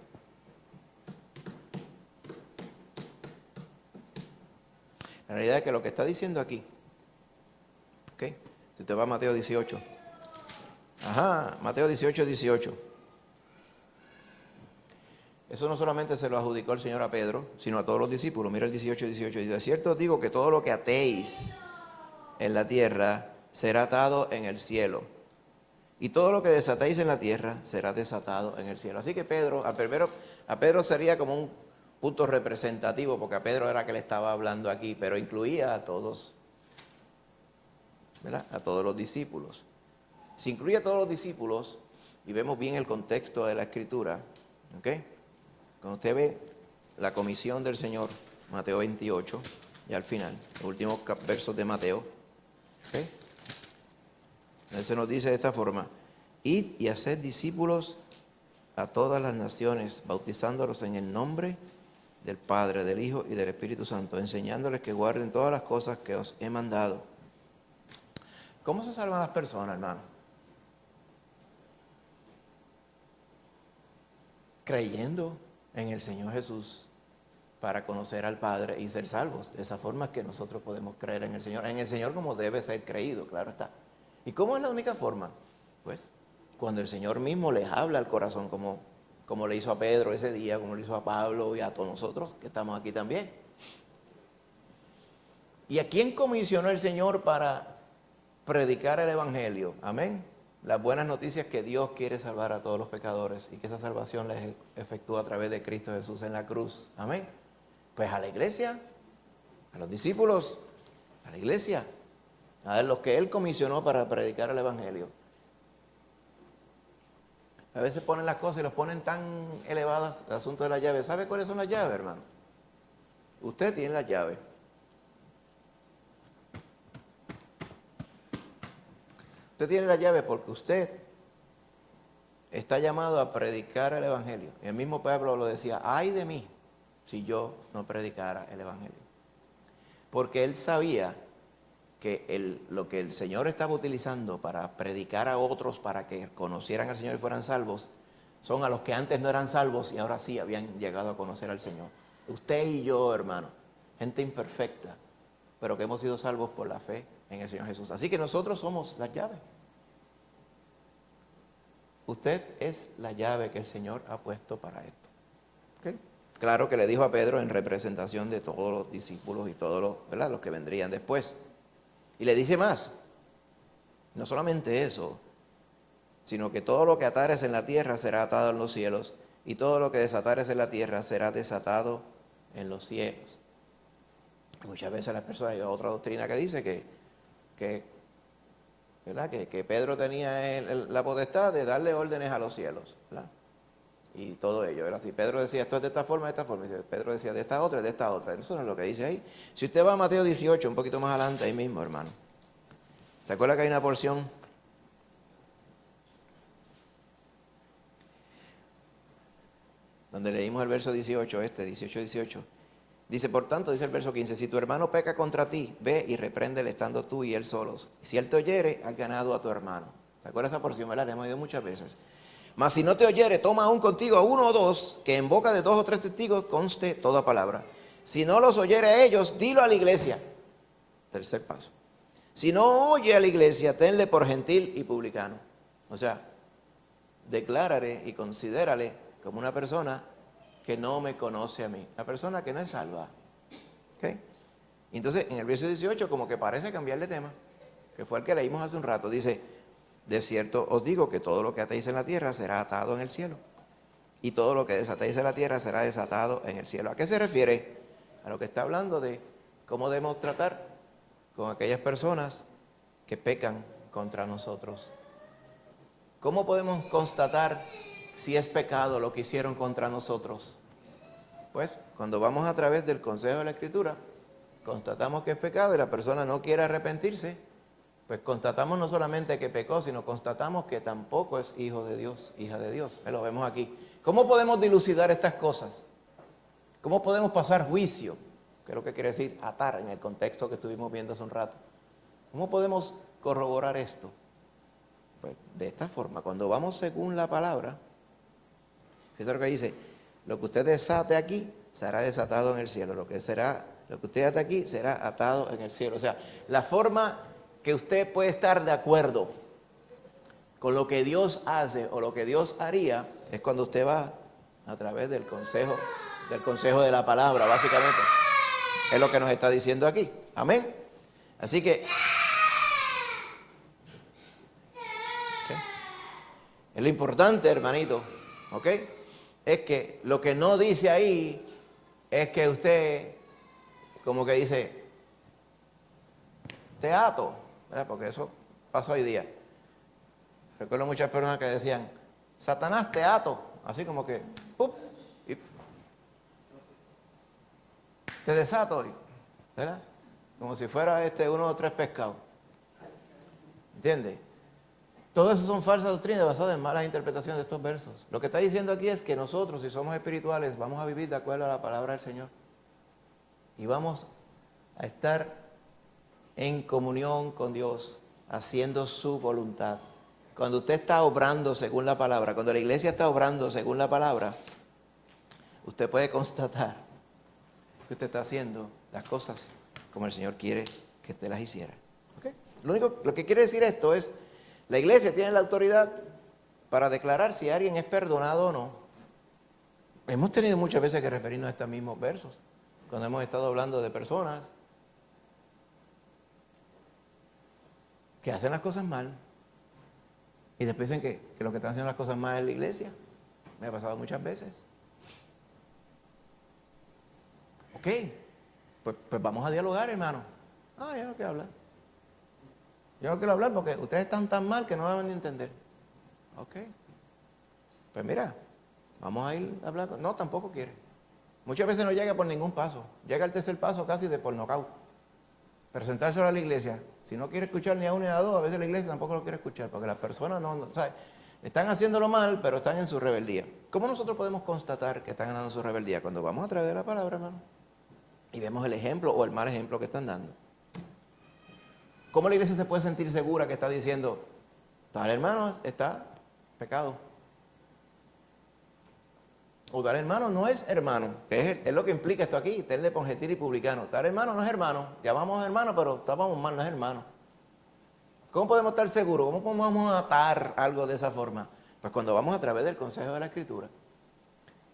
La realidad es que lo que está diciendo aquí, ¿ok? Si usted va a Mateo 18, Mateo 18, 18. Eso no solamente se lo adjudicó el Señor a Pedro, sino a todos los discípulos. Mira el 18, 18. Dice, de cierto os digo que todo lo que atéis en la tierra será atado en el cielo. Y todo lo que desatéis en la tierra será desatado en el cielo. Así que a Pedro sería como un punto representativo, porque a Pedro era que le estaba hablando aquí, pero incluía a todos, ¿verdad? A todos los discípulos. Si incluye a todos los discípulos, y vemos bien el contexto de la Escritura, ¿ok? Cuando usted ve la comisión del Señor, Mateo 28, y al final, los últimos versos de Mateo, ¿ok? Él se nos dice de esta forma, id y haced discípulos a todas las naciones, bautizándolos en el nombre del Padre, del Hijo y del Espíritu Santo, enseñándoles que guarden todas las cosas que os he mandado. ¿Cómo se salvan las personas, hermano? Creyendo en el Señor Jesús para conocer al Padre y ser salvos. De esa forma es que nosotros podemos creer en el Señor como debe ser creído, claro está. ¿Y cómo es la única forma? Pues cuando el Señor mismo les habla al corazón, como le hizo a Pedro ese día, como le hizo a Pablo y a todos nosotros que estamos aquí también. ¿Y a quién comisionó el Señor para predicar el Evangelio? Amén. Las buenas noticias que Dios quiere salvar a todos los pecadores y que esa salvación les efectúa a través de Cristo Jesús en la cruz. Amén. Pues a la iglesia, a los discípulos, a la iglesia, a ver, los que Él comisionó para predicar el Evangelio. A veces ponen las cosas y los ponen tan elevadas, el asunto de la llave. ¿Sabe cuáles son las llaves, hermano? Usted tiene las llaves. Usted tiene la llave porque usted está llamado a predicar el Evangelio. El mismo Pablo lo decía, ay de mí si yo no predicara el Evangelio. Porque él sabía que lo que el Señor estaba utilizando para predicar a otros, para que conocieran al Señor y fueran salvos, son a los que antes no eran salvos y ahora sí habían llegado a conocer al Señor. Usted y yo, hermano, gente imperfecta, pero que hemos sido salvos por la fe en el Señor Jesús. Así que nosotros somos las llaves. Usted es la llave que el Señor ha puesto para esto. ¿Okay? Claro que le dijo a Pedro en representación de todos los discípulos y todos los, ¿verdad?, los que vendrían después. Y le dice más, no solamente eso, sino que todo lo que atares en la tierra será atado en los cielos, y todo lo que desatares en la tierra será desatado en los cielos. Muchas veces las personas, hay otra doctrina que dice ¿verdad?, que Pedro tenía la potestad de darle órdenes a los cielos, ¿verdad? Y todo ello, ¿verdad? Si Pedro decía esto es de esta forma, y Pedro decía de esta otra, de esta otra. Eso no es lo que dice ahí. Si usted va a Mateo 18, un poquito más adelante, ahí mismo, hermano. ¿Se acuerda que hay una porción? Donde leímos el verso 18, 18. Dice, por tanto, dice el verso 15, si tu hermano peca contra ti, ve y repréndele estando tú y él solos. Si él te oyere, has ganado a tu hermano. ¿Se acuerda esa porción, verdad? La hemos oído muchas veces. Mas si no te oyere, toma aún contigo a uno o dos, que en boca de 2 o 3 testigos conste toda palabra. Si no los oyere a ellos, dilo a la iglesia. Tercer paso. Si no oye a la iglesia, tenle por gentil y publicano. O sea, declárale y considérale como una persona que no me conoce a mí. Una persona que no es salva. ¿Ok? Y entonces en el verso 18 como que parece cambiar de tema, que fue el que leímos hace un rato. Dice, de cierto os digo que todo lo que atéis en la tierra será atado en el cielo, y todo lo que desatéis en la tierra será desatado en el cielo. ¿A qué se refiere? A lo que está hablando de cómo debemos tratar con aquellas personas que pecan contra nosotros. ¿Cómo podemos constatar si es pecado lo que hicieron contra nosotros? Pues cuando vamos a través del consejo de la Escritura, constatamos que es pecado y la persona no quiere arrepentirse, pues constatamos no solamente que pecó, sino constatamos que tampoco es hijo de Dios, hija de Dios. Lo vemos aquí. ¿Cómo podemos dilucidar estas cosas? ¿Cómo podemos pasar juicio? Que es lo que quiere decir atar en el contexto que estuvimos viendo hace un rato. ¿Cómo podemos corroborar esto? Pues de esta forma, cuando vamos según la palabra, fíjate lo que dice, lo que usted desate aquí será desatado en el cielo, lo que usted ate aquí será atado en el cielo. O sea, la forma que usted puede estar de acuerdo con lo que Dios hace o lo que Dios haría es cuando usted va a través del consejo de la palabra, básicamente. Es lo que nos está diciendo aquí. Amén. Así que es lo importante, hermanito, ¿ok? Es que lo que no dice ahí es que usted, como que dice, te ato, ¿verdad? Porque eso pasa hoy día. Recuerdo muchas personas que decían, Satanás, te ato, así como que, ¡pup! Y te desato, ¿verdad? Como si fuera uno o tres pescados. ¿Entiendes? Todo eso son falsas doctrinas basadas en malas interpretaciones de estos versos. Lo que está diciendo aquí es que nosotros, si somos espirituales, vamos a vivir de acuerdo a la palabra del Señor. Y vamos a estar en comunión con Dios, haciendo su voluntad. Cuando usted está obrando según la palabra, cuando la iglesia está obrando según la palabra, usted puede constatar que usted está haciendo las cosas como el Señor quiere que usted las hiciera. ¿Okay? Lo que quiere decir esto es, la iglesia tiene la autoridad para declarar si alguien es perdonado o no. Hemos tenido muchas veces que referirnos a estos mismos versos, cuando hemos estado hablando de personas que hacen las cosas mal y después dicen que los que están haciendo las cosas mal es la iglesia. Me ha pasado muchas veces. Ok, pues vamos a dialogar, hermano. Yo no quiero hablar. Yo no quiero hablar porque ustedes están tan mal que no van a entender. Ok. Pues mira, vamos a ir a hablar. No, tampoco quiere. Muchas veces no llega por ningún paso. Llega al tercer paso casi de por nocaut. Presentárselo a la iglesia. Si no quiere escuchar ni a uno ni a dos, a veces la iglesia tampoco lo quiere escuchar, porque las personas no ¿sabes? Están haciéndolo mal, pero están en su rebeldía. ¿Cómo nosotros podemos constatar que están en su rebeldía? Cuando vamos a través de la palabra, hermano, y vemos el ejemplo o el mal ejemplo que están dando. ¿Cómo la iglesia se puede sentir segura que está diciendo, tal hermano está pecado? O tal hermano no es hermano, que es lo que implica esto aquí, tenle por gentil y publicano. Tal hermano no es hermano, llamamos hermano, pero estábamos mal, no es hermano. ¿Cómo podemos estar seguros? ¿Cómo podemos atar algo de esa forma? Pues cuando vamos a través del consejo de la Escritura.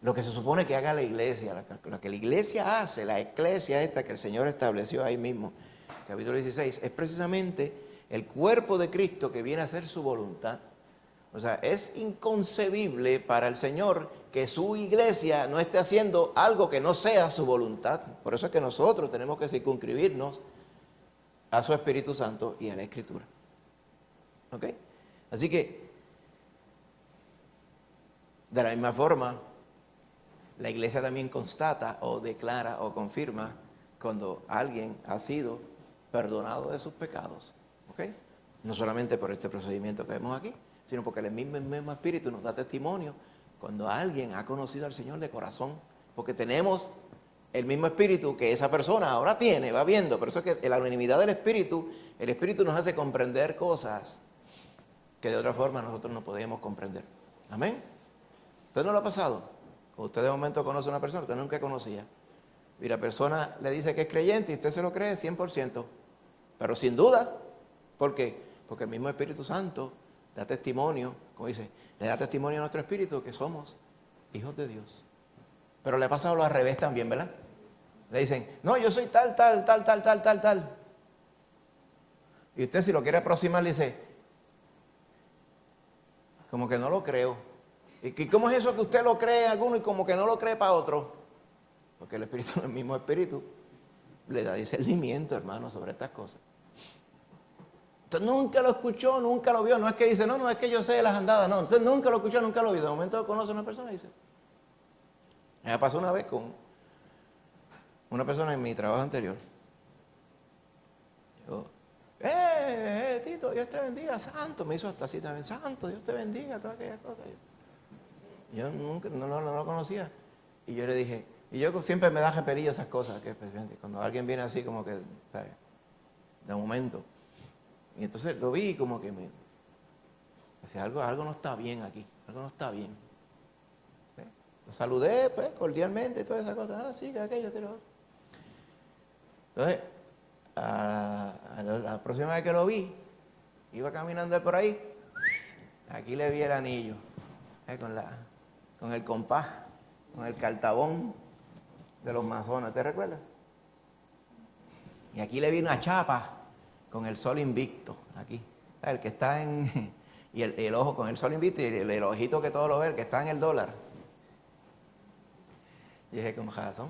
Lo que se supone que haga la iglesia, lo que la iglesia hace, la eclesia esta que el Señor estableció ahí mismo, capítulo 16, es precisamente el cuerpo de Cristo que viene a hacer su voluntad. O sea, es inconcebible para el Señor que su iglesia no esté haciendo algo que no sea su voluntad. Por eso es que nosotros tenemos que circunscribirnos a su Espíritu Santo y a la Escritura. ¿Ok? Así que, de la misma forma, la iglesia también constata o declara o confirma cuando alguien ha sido perdonado de sus pecados. ¿Ok? No solamente por este procedimiento que vemos aquí, sino porque el mismo Espíritu nos da testimonio cuando alguien ha conocido al Señor de corazón. Porque tenemos el mismo Espíritu que esa persona ahora tiene, va viendo. Por eso es que en la unanimidad del Espíritu, el Espíritu nos hace comprender cosas que de otra forma nosotros no podíamos comprender. Amén. ¿Usted no lo ha pasado? Usted de momento conoce a una persona que usted nunca conocía. Y la persona le dice que es creyente y usted se lo cree 100%. Pero sin duda, ¿por qué? Porque el mismo Espíritu Santo da testimonio, como dice, le da testimonio a nuestro espíritu que somos hijos de Dios. Pero le ha pasado lo al revés también, ¿verdad? Le dicen, no, yo soy tal, tal, tal, tal, tal, tal, tal. Y usted si lo quiere aproximar le dice, como que no lo creo. ¿Y cómo es eso que usted lo cree en alguno y como que no lo cree para otro? Porque el Espíritu, el mismo Espíritu, le da discernimiento, hermano, sobre estas cosas. Entonces nunca lo escuchó, nunca lo vio. No es que dice, no, es que yo sé de las andadas. No, entonces nunca lo escuchó, nunca lo vio. De momento lo conoce una persona y dice. Me pasó una vez con una persona en mi trabajo anterior. Yo, Tito, Dios te bendiga, santo. Me hizo hasta así también, santo, Dios te bendiga, todas aquellas cosas. Yo nunca, no lo conocía. Y yo le dije, y yo siempre me da repelillo esas cosas, que especialmente cuando alguien viene así como que, ¿sabes? De momento. Y entonces lo vi como que me decía, algo no está bien aquí, algo no está bien. ¿Ves? Lo saludé, pues, cordialmente y todas esas cosas. Ah, sí, que aquello, te lo... Entonces, la próxima vez que lo vi, iba caminando por ahí, aquí le vi el anillo, con el compás, con el cartabón de los masones, ¿te recuerdas? Y aquí le vi una chapa con el sol invicto, aquí. El que está en... Y el ojo con el sol invicto y el ojito que todo lo ve, el que está en el dólar. Y dije, con razón.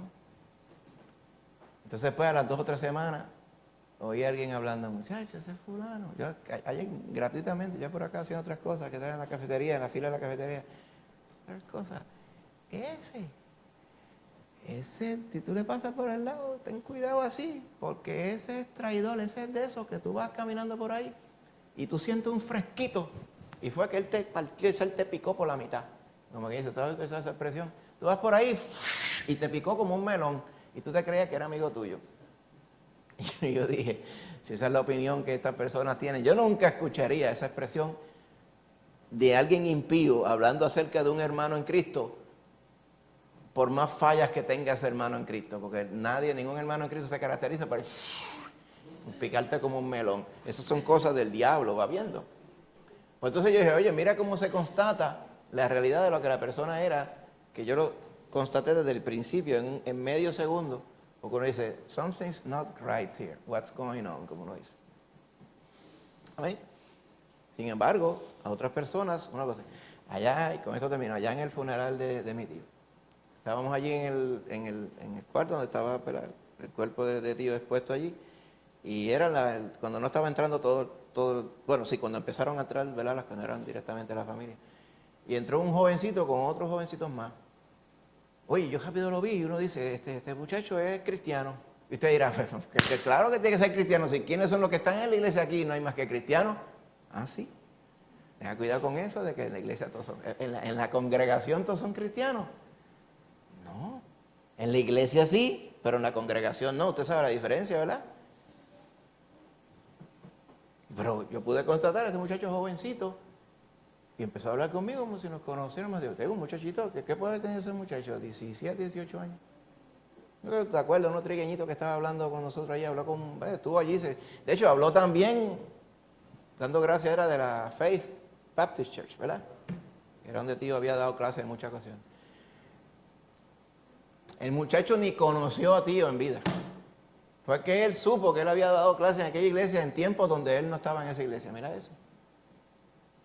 Entonces después a las 2 o 3 semanas, oí a alguien hablando, muchachos, ese es fulano. Yo allí gratuitamente, ya por acá haciendo otras cosas, que están en la cafetería, en la fila de la cafetería. Otras cosas. Ese, si tú le pasas por el lado, ten cuidado así, porque ese es traidor, ese es de esos que tú vas caminando por ahí y tú sientes un fresquito. Y fue que él te partió y él te picó por la mitad. Como que dice, ¿tú sabes esa expresión? Tú vas por ahí y te picó como un melón y tú te creías que era amigo tuyo. Y yo dije, si esa es la opinión que estas personas tienen, yo nunca escucharía esa expresión de alguien impío hablando acerca de un hermano en Cristo, por más fallas que tenga ese hermano en Cristo, porque ningún hermano en Cristo se caracteriza por picarte como un melón. Esas son cosas del diablo, va viendo. Pues entonces yo dije, oye, mira cómo se constata la realidad de lo que la persona era, que yo lo constaté desde el principio, en medio segundo, porque uno dice, something's not right here, what's going on, como uno dice. ¿Amén? Sin embargo, a otras personas, una cosa, allá, y con esto termino, allá en el funeral de mi tío, estábamos allí en el cuarto donde estaba el cuerpo de tío expuesto allí, y era cuando no estaba entrando todo, bueno, sí, cuando empezaron a entrar, ¿verdad? Las que no eran directamente la familia. Y entró un jovencito con otros jovencitos más. Oye, yo rápido lo vi y uno dice, este muchacho es cristiano. Y usted dirá, claro que tiene que ser cristiano. Si ¿quiénes son los que están en la iglesia aquí? No hay más que cristianos. Ah, sí. Tenga cuidado con eso de que en la iglesia todos son, en la congregación todos son cristianos. No. En la iglesia sí, pero en la congregación no. Usted sabe la diferencia, ¿verdad? Pero yo pude constatar a este muchacho jovencito y empezó a hablar conmigo como si nos conociéramos. Digo, tengo un muchachito, ¿qué puede tener ese muchacho? 17, 18 años. ¿Te acuerdas? Uno trigueñito que estaba hablando con nosotros allí, estuvo allí. De hecho, habló también, dando gracias, era de la Faith Baptist Church, ¿verdad? Era donde tío había dado clases en muchas ocasiones. El muchacho ni conoció a tío en vida. Fue que él supo que él había dado clases en aquella iglesia en tiempos donde él no estaba en esa iglesia. Mira eso.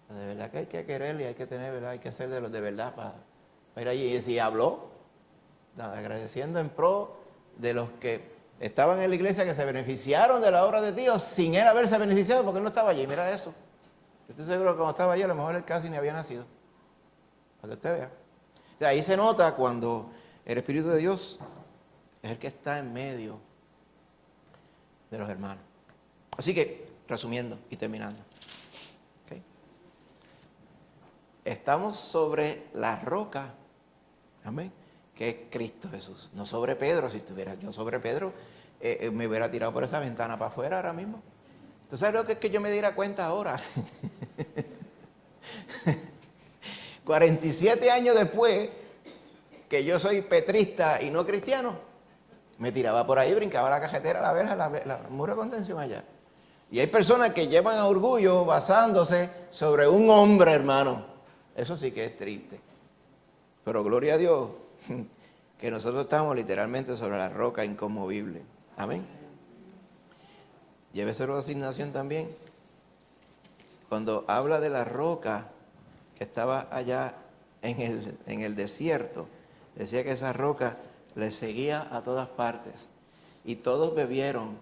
De verdad que hay que quererle y hay que tener, ¿verdad? Hay que hacer de los de verdad para ir allí. Y si habló, agradeciendo en pro de los que estaban en la iglesia que se beneficiaron de la obra de Dios sin él haberse beneficiado porque él no estaba allí. Mira eso. Yo estoy seguro que cuando estaba allí a lo mejor él casi ni había nacido. Para que usted vea. O sea, ahí se nota cuando el Espíritu de Dios es el que está en medio de los hermanos. Así que, resumiendo y terminando. ¿Okay? Estamos sobre la roca, amén, que es Cristo Jesús. No sobre Pedro. Si estuviera yo sobre Pedro, me hubiera tirado por esa ventana para afuera ahora mismo. ¿Entonces sabes lo que es que yo me diera cuenta ahora? 47 años después que yo soy petrista y no cristiano, me tiraba por ahí, brincaba la cajetera, la verja, la muro de contención allá. Y hay personas que llevan a orgullo basándose sobre un hombre, hermano. Eso sí que es triste. Pero gloria a Dios, que nosotros estamos literalmente sobre la roca inconmovible. Amén. Lléveselo de asignación también. Cuando habla de la roca que estaba allá en el desierto, decía que esa roca le seguía a todas partes. Y todos bebieron,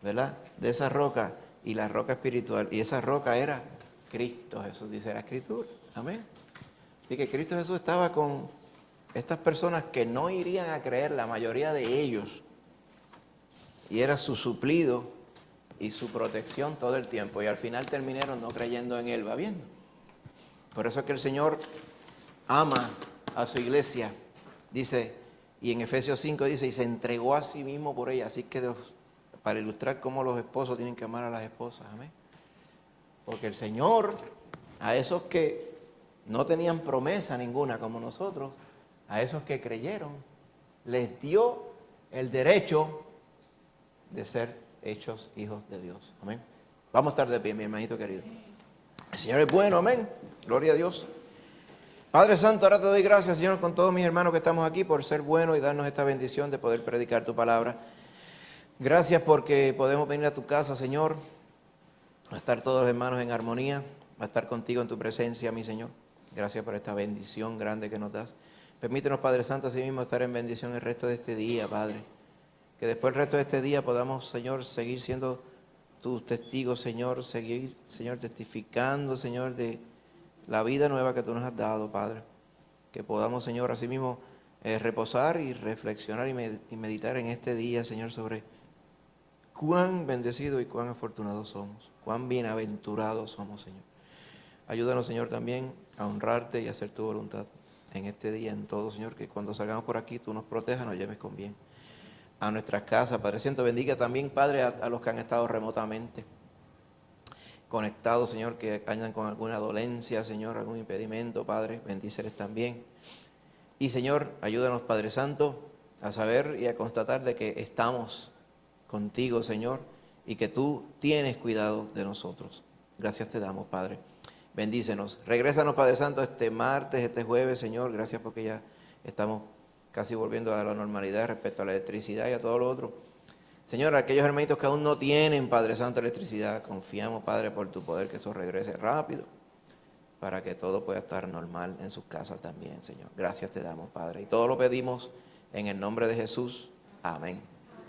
¿verdad?, de esa roca, y la roca espiritual. Y esa roca era Cristo Jesús, dice la Escritura. Amén. Así que Cristo Jesús estaba con estas personas que no irían a creer, la mayoría de ellos. Y era su suplido y su protección todo el tiempo. Y al final terminaron no creyendo en Él. ¿Va bien? Por eso es que el Señor ama a su iglesia. Dice, y en Efesios 5 dice, y se entregó a sí mismo por ella. Así que para ilustrar cómo los esposos tienen que amar a las esposas. Amén. Porque el Señor, a esos que no tenían promesa ninguna como nosotros, a esos que creyeron, les dio el derecho de ser hechos hijos de Dios. Amén. Vamos a estar de pie, mi hermanito querido. El Señor es bueno, amén. Gloria a Dios. Padre Santo, ahora te doy gracias, Señor, con todos mis hermanos que estamos aquí por ser buenos y darnos esta bendición de poder predicar tu palabra. Gracias porque podemos venir a tu casa, Señor, a estar todos los hermanos en armonía, a estar contigo en tu presencia, mi Señor. Gracias por esta bendición grande que nos das. Permítenos, Padre Santo, así mismo estar en bendición el resto de este día, Padre. Que después el resto de este día podamos, Señor, seguir siendo tus testigos, Señor, seguir, Señor, testificando, Señor, de la vida nueva que tú nos has dado, Padre. Que podamos, Señor, así mismo reposar y reflexionar y meditar en este día, Señor, sobre cuán bendecidos y cuán afortunados somos, cuán bienaventurados somos, Señor. Ayúdanos, Señor, también a honrarte y a hacer tu voluntad en este día, en todo, Señor, que cuando salgamos por aquí tú nos protejas, nos lleves con bien a nuestras casas. Padre Santo, bendiga también, Padre, a los que han estado remotamente conectados, Señor, que andan con alguna dolencia, Señor, algún impedimento, Padre, bendíceles también. Y, Señor, ayúdanos, Padre Santo, a saber y a constatar de que estamos contigo, Señor, y que tú tienes cuidado de nosotros. Gracias te damos, Padre. Bendícenos. Regrésanos, Padre Santo, este martes, este jueves, Señor. Gracias porque ya estamos casi volviendo a la normalidad respecto a la electricidad y a todo lo otro. Señor, aquellos hermanitos que aún no tienen, Padre Santo, electricidad, confiamos, Padre, por tu poder que eso regrese rápido para que todo pueda estar normal en sus casas también, Señor. Gracias te damos, Padre. Y todo lo pedimos en el nombre de Jesús. Amén.